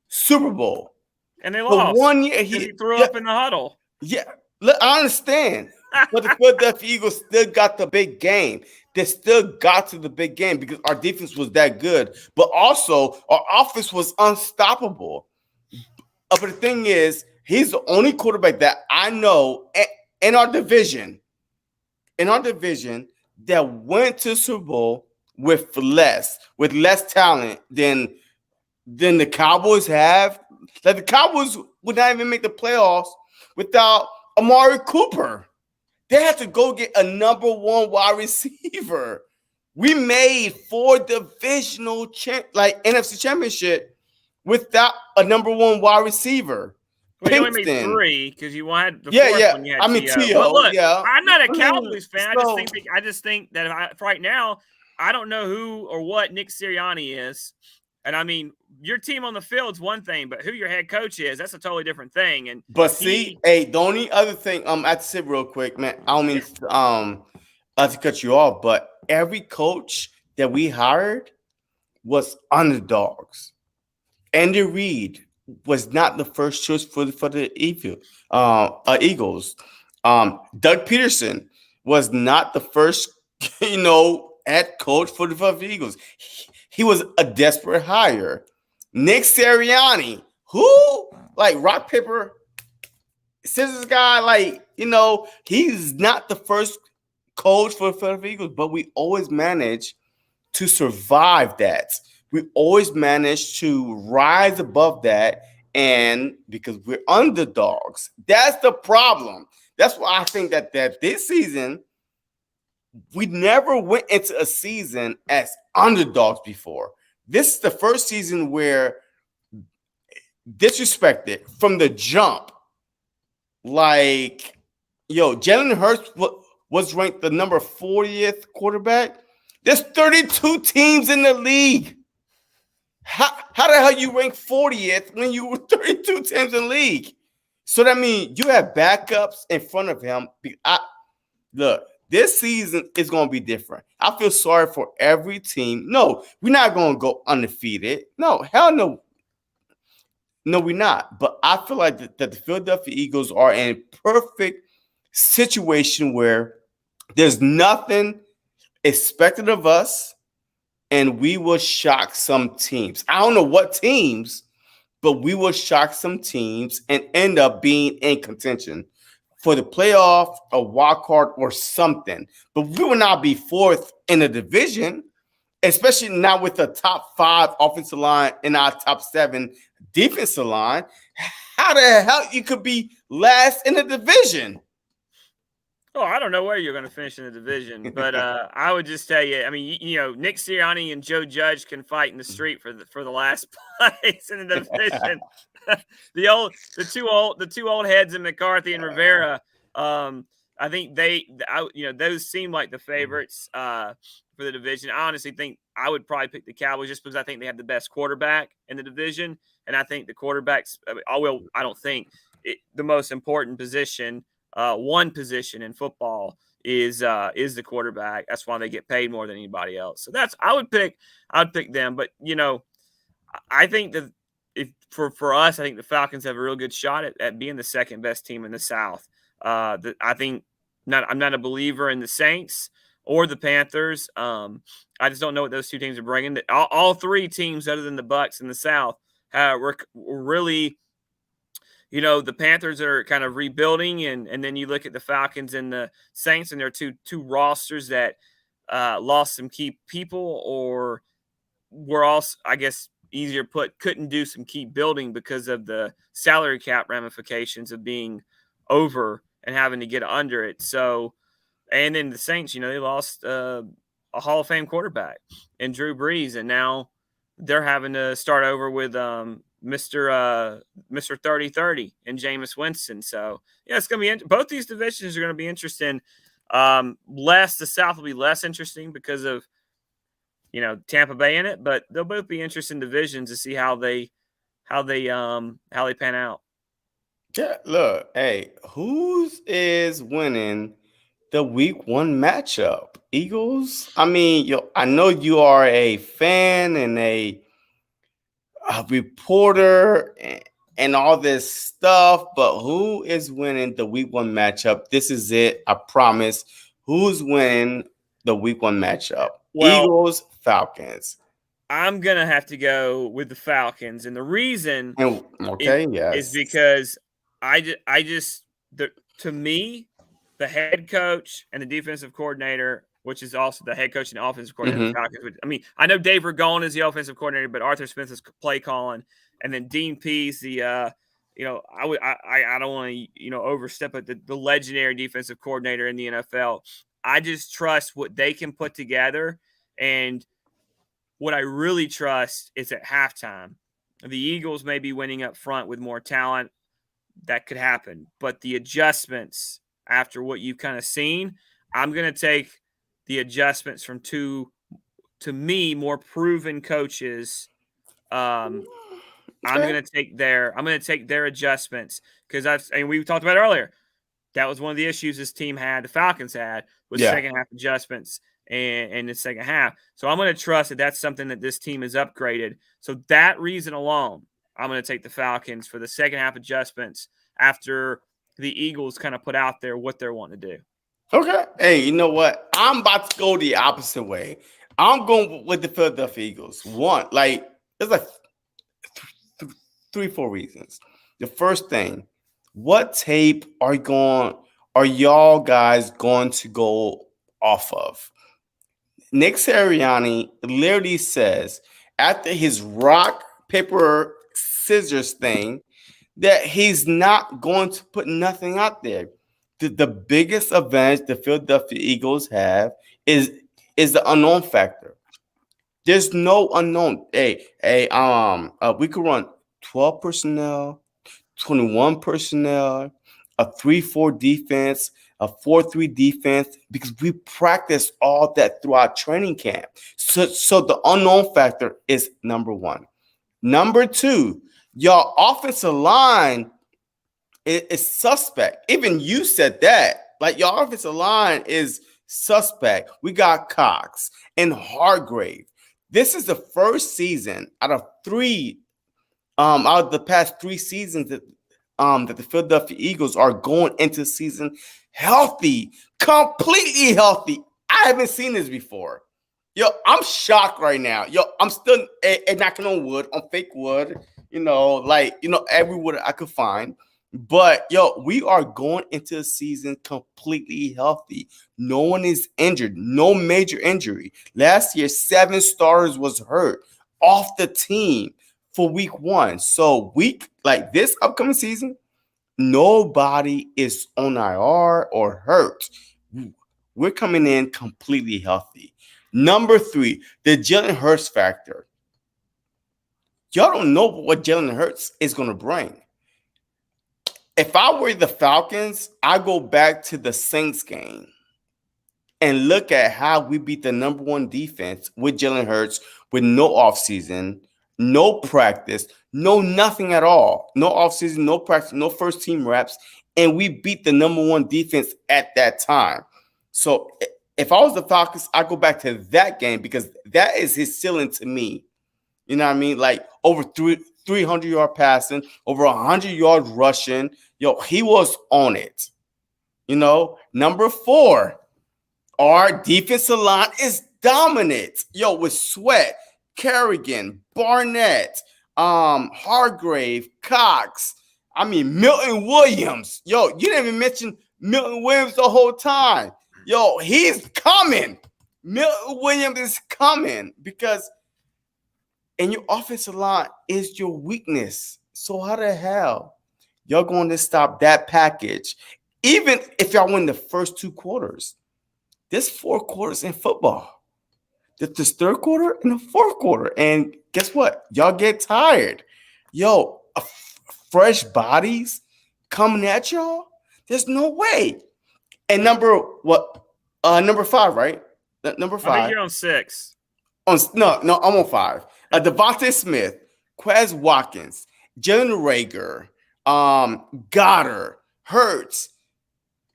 Super Bowl. And they lost. The 1 year he threw up in the huddle. Yeah, look, I understand. But the Philadelphia Eagles still got the big game. They still got to the big game because our defense was that good. But also, our offense was unstoppable. But the thing is, he's the only quarterback that I know in our division, that went to Super Bowl with less talent than the Cowboys have. Like, the Cowboys would not even make the playoffs without Amari Cooper. They had to go get a number 1 wide receiver. We made 4 divisional NFC championship without a number 1 wide receiver. Well, you only made 3 because you had the fourth one. You had T.O. But look, yeah. I'm not a Cowboys fan. I just think that right now, I don't know who or what Nick Sirianni is. And I mean, your team on the field is one thing, but who your head coach is, that's a totally different thing. The only other thing I have to say real quick, man. I don't mean to cut you off, but every coach that we hired was underdogs. Andy Reid was not the first choice for the Eagles. Doug Peterson was not the first, head coach for the Eagles. He was a desperate hire. Nick Sirianni, who, like, rock, paper, scissors guy, he's not the first coach for the Eagles, but we always manage to survive that. We always manage to rise above that, and because we're underdogs. That's the problem. That's why I think that this season, we never went into a season as underdogs before. This is the first season where disrespected from the jump. Jalen Hurts was ranked the number 40th quarterback. There's 32 teams in the league. How the hell you rank 40th when you were 32 teams in the league? So that means you have backups in front of him. Look, this season is going to be different. I feel sorry for every team. No, we're not going to go undefeated. No, hell no. No, we're not. But I feel like that the Philadelphia Eagles are in a perfect situation where there's nothing expected of us, and we will shock some teams. I don't know what teams, but we will shock some teams and end up being in contention for the playoff, a wild card, or something. But we will not be 4th in the division, especially not with the top 5 offensive line and our top 7 defensive line. How the hell you could be last in the division? Oh, I don't know where you're going to finish in the division, but I would just tell you, I mean, Nick Sirianni and Joe Judge can fight in the street for the last place in the division. the two old heads in McCarthy and Rivera. I think those seem like the favorites for the division. I honestly think I would probably pick the Cowboys just because I think they have the best quarterback in the division, and I think the quarterbacks. I don't think the most important position. One position in football is the quarterback. That's why they get paid more than anybody else. So I'd pick them. But I think that for us, I think the Falcons have a real good shot at being the second best team in the South. I'm not a believer in the Saints or the Panthers. I just don't know what those two teams are bringing. All 3 teams other than the Bucs in the South were really. The Panthers are kind of rebuilding, and then you look at the Falcons and the Saints, and they're two rosters that lost some key people, or were also, I guess, easier put, couldn't do some key building because of the salary cap ramifications of being over and having to get under it. So, and then the Saints, they lost a Hall of Fame quarterback in Drew Brees, and now they're having to start over with Mr. 30-30 and Jameis Winston. So, yeah, it's going to be both these divisions are going to be interesting. The South will be less interesting because of Tampa Bay in it, but they'll both be interesting divisions to see how they pan out. Yeah, look, hey, who's is winning the week 1 matchup? Eagles? I mean, I know you are a fan and a reporter and all this stuff, but who is winning the week 1 matchup? This is it. I promise. Who's winning the week 1 matchup? Well, Eagles, Falcons. I'm gonna have to go with the Falcons, and the reason is because to me, the head coach and the defensive coordinator, which is also the head coach and the offensive coordinator of the Falcons. I mean, I know Dave Ragone is the offensive coordinator, but Arthur Smith is play calling, and then Dean Pease, I don't want to overstep it, the legendary defensive coordinator in the NFL. I just trust what they can put together, and what I really trust is at halftime. The Eagles may be winning up front with more talent. That could happen. But the adjustments after what you've kind of seen, I'm going to take the adjustments from two, to me, more proven coaches. I'm going to take their adjustments because we talked about it earlier. That was one of the issues this team had, the Falcons had, was second half adjustments and the second half. So I'm going to trust that that's something that this team has upgraded. So that reason alone, I'm going to take the Falcons for the second half adjustments after the Eagles kind of put out there what they're wanting to do. Okay. Hey, you know what? I'm about to go the opposite way. I'm going with the Philadelphia Eagles. There's like 3-4 reasons. The first thing, what tape are y'all guys going to go off of? Nick Sirianni literally says after his rock, paper, scissors thing that he's not going to put nothing out there. The biggest advantage the Philadelphia Eagles have is the unknown factor. There's no unknown. We could run 12 personnel, 21 personnel, a 3-4 defense, a 4-3 defense, because we practice all that throughout training camp. So the unknown factor is number one. Number two, your offensive line is suspect. Even you said that. Like, your offensive line is suspect. We got Cox and Hargrave. This is the first season out of the past 3 seasons that the Philadelphia Eagles are going into the season healthy, completely healthy. I haven't seen this before. Yo, I'm shocked right now. Yo, I'm still knocking on wood, on fake wood, every wood I could find. But, we are going into the season completely healthy. No one is injured. No major injury. Last year, 7 starters was hurt off the team for week 1. So this upcoming season, nobody is on IR or hurt. We're coming in completely healthy. Number 3, the Jalen Hurts factor. Y'all don't know what Jalen Hurts is going to bring. If I were the Falcons, I go back to the Saints game and look at how we beat the number 1 defense with Jalen Hurts with no offseason, no practice, no nothing at all. No offseason, no practice, no first team reps, and we beat the number 1 defense at that time. So if I was the Falcons, I go back to that game because that is his ceiling to me. You know what I mean? Like over 300 yard passing, over 100 yards rushing. He was on it. Number 4, our defensive line is dominant. With Sweat, Kerrigan, Barnett, Hargrave, Cox. Milton Williams. You didn't even mention Milton Williams the whole time. He's coming. Milton Williams is coming because and your offensive line is your weakness. So how the hell y'all going to stop that package? Even if y'all win the first 2 quarters, there's 4 quarters in football. There's third quarter and the fourth quarter. And guess what? Y'all get tired. Fresh bodies coming at y'all. There's no way. And number 5, right? Number I think 5. you're on 6. No, I'm on 5. Devontae Smith, Quez Watkins, Jalen Rager, Goddard, Hurts,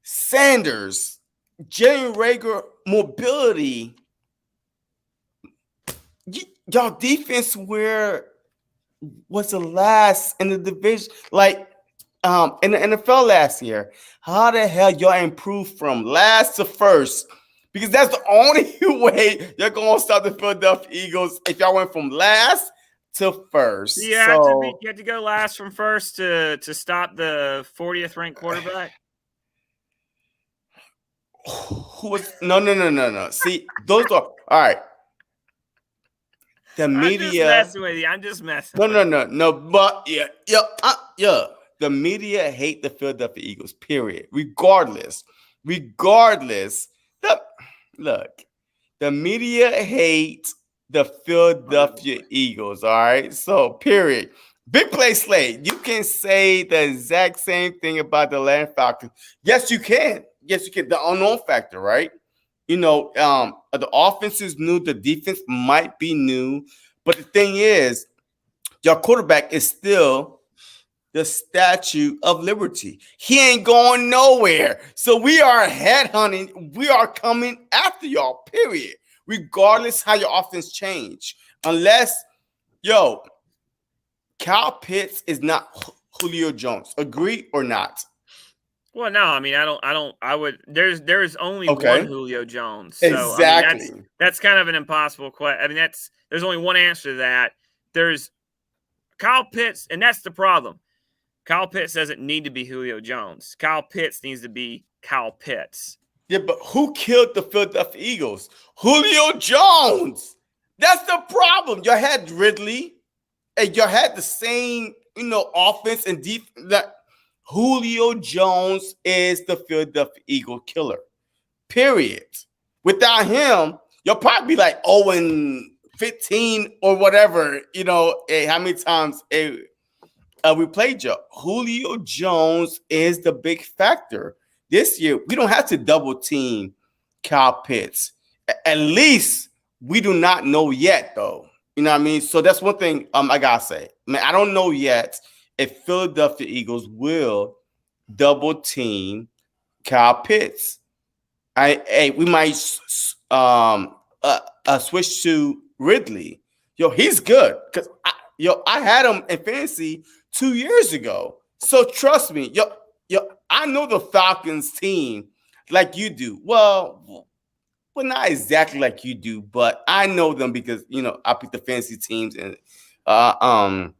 Sanders, Jalen Rager, mobility. Y'all defense was the last in the division, like in the NFL last year. How the hell y'all improved from last to first? Because that's the only way you're gonna stop the Philadelphia Eagles if y'all went from last to first. You have to go last from first to stop the 40th ranked quarterback. Who was no. See, those are all right. The media. I'm just messing with you. No. But yeah. The media hate the Philadelphia Eagles. Period. Regardless. Look, the media hates the Philadelphia Eagles. All right. So period. Big play Slade. You can say the exact same thing about the Atlanta Falcons. Yes, you can. The unknown factor, right? The offense is new, the defense might be new, but the thing is, your quarterback is still the Statue of Liberty. He ain't going nowhere. So we are headhunting. We are coming after y'all, period. Regardless how your offense change. Unless, Kyle Pitts is not Julio Jones. Agree or not? Well, no, I mean, there's only one Julio Jones. So, exactly. I mean, that's kind of an impossible question. I mean, there's only one answer to that. There's Kyle Pitts, and that's the problem. Kyle Pitts doesn't need to be Julio Jones. Kyle Pitts needs to be Kyle Pitts. Yeah, but who killed the Philadelphia Eagles? Julio Jones. That's the problem. You had Ridley, and you had the same, offense and defense. Julio Jones is the Philadelphia Eagle killer. Period. Without him, you'll probably be like 0-15 or whatever. How many times we played you? Julio Jones is the big factor. This year, we don't have to double team Kyle Pitts. At least we do not know yet, though. You know what I mean? So that's one thing I gotta say. Man, I don't know yet if Philadelphia Eagles will double team Kyle Pitts. We might switch to Ridley. He's good because I had him in fantasy 2 years ago. So trust me, I know the Falcons team like you do. Well, not exactly like you do, but I know them because I pick the fantasy teams and and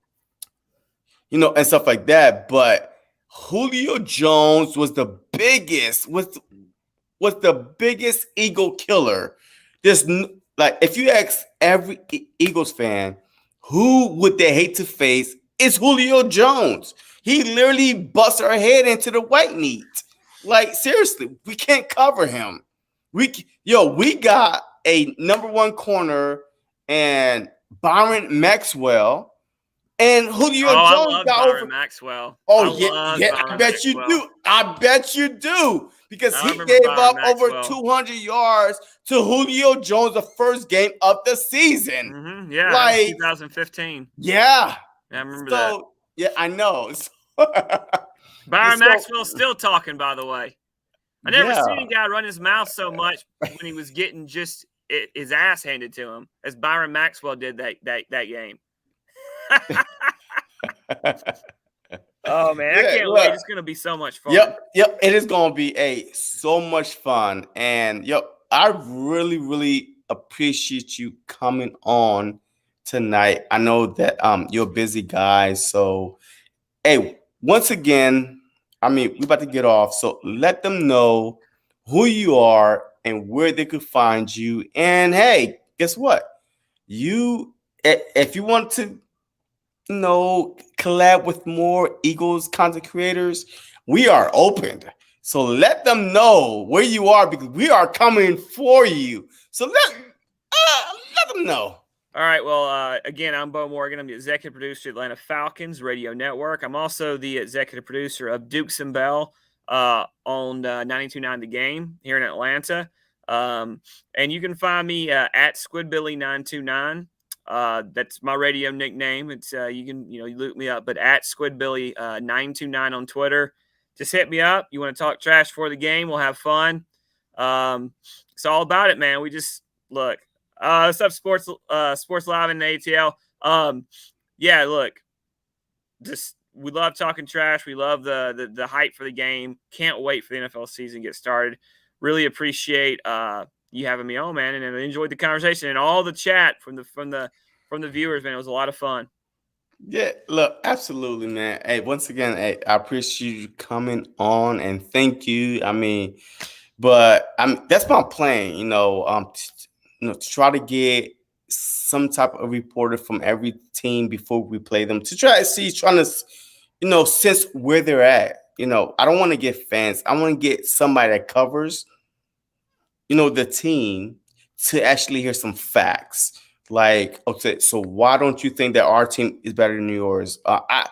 stuff like that. But Julio Jones was the biggest Eagle killer. If you ask every Eagles fan, who would they hate to face? It's Julio Jones. He literally busts our head into the white meat. Like, seriously, we can't cover him. We got a number 1 corner and Byron Maxwell. And Julio Jones got Byron Maxwell. I bet you do. I bet you do. Because he gave up over 200 yards to Julio Jones the first game of the season. Mm-hmm. Yeah, 2015. Yeah. I remember that. Yeah, I know. Byron Maxwell's still talking, by the way. I never seen a guy run his mouth so much when he was getting just his ass handed to him as Byron Maxwell did that game. Oh man, I can't wait. It's gonna be so much fun. Yep. It is gonna be so much fun. And I really, really appreciate you coming on tonight. I know that you're a busy guy. So once again, we're about to get off. So let them know who you are and where they could find you. And hey, guess what? If you want to collab with more Eagles content creators, we are open. So let them know where you are because we are coming for you. So let them know. All right. Well, again, I'm Bo Morgan. I'm the executive producer of Atlanta Falcons Radio Network. I'm also the executive producer of Dukes and Bell, on 92.9 The Game here in Atlanta. And you can find me at Squidbilly929. That's my radio nickname. It's you can you look me up, but at Squidbilly929 on Twitter. Just hit me up. You want to talk trash for the game? We'll have fun. It's all about it, man. We just look. What's up, sports live in the ATL? Yeah, look. Just we love talking trash. We love the hype for the game. Can't wait for the NFL season to get started. Really appreciate you having me on, man, and I enjoyed the conversation and all the chat from the viewers, man. It was a lot of fun. Yeah, look, absolutely, man. Hey, once again, hey, I appreciate you coming on and thank you. I mean, but that's my plan, to try to get some type of reporter from every team before we play them to try to see, sense where they're at. I don't want to get fans. I want to get somebody that covers, the team to actually hear some facts. Like, okay, so why don't you think that our team is better than yours? I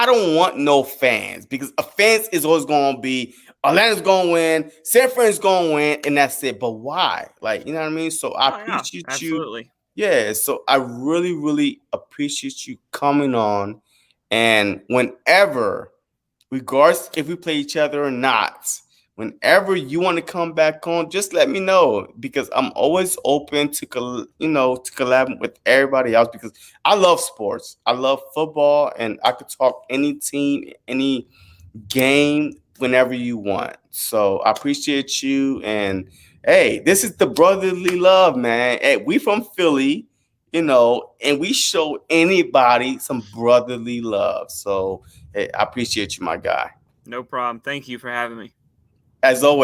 don't want no fans because a fans is always going to be Atlanta's going to win, San Fran's going to win, and that's it. But why? Like, you know what I mean? So I appreciate you. Absolutely. Yeah. So I really, really appreciate you coming on. And whenever, regardless if we play each other or not, whenever you want to come back on, just let me know because I'm always open to collab with everybody else because I love sports. I love football, and I could talk any team, any game whenever you want. So I appreciate you, and hey, this is the brotherly love, man. Hey, we from Philly, and we show anybody some brotherly love. So hey, I appreciate you, my guy. No problem. Thank you for having me. As always.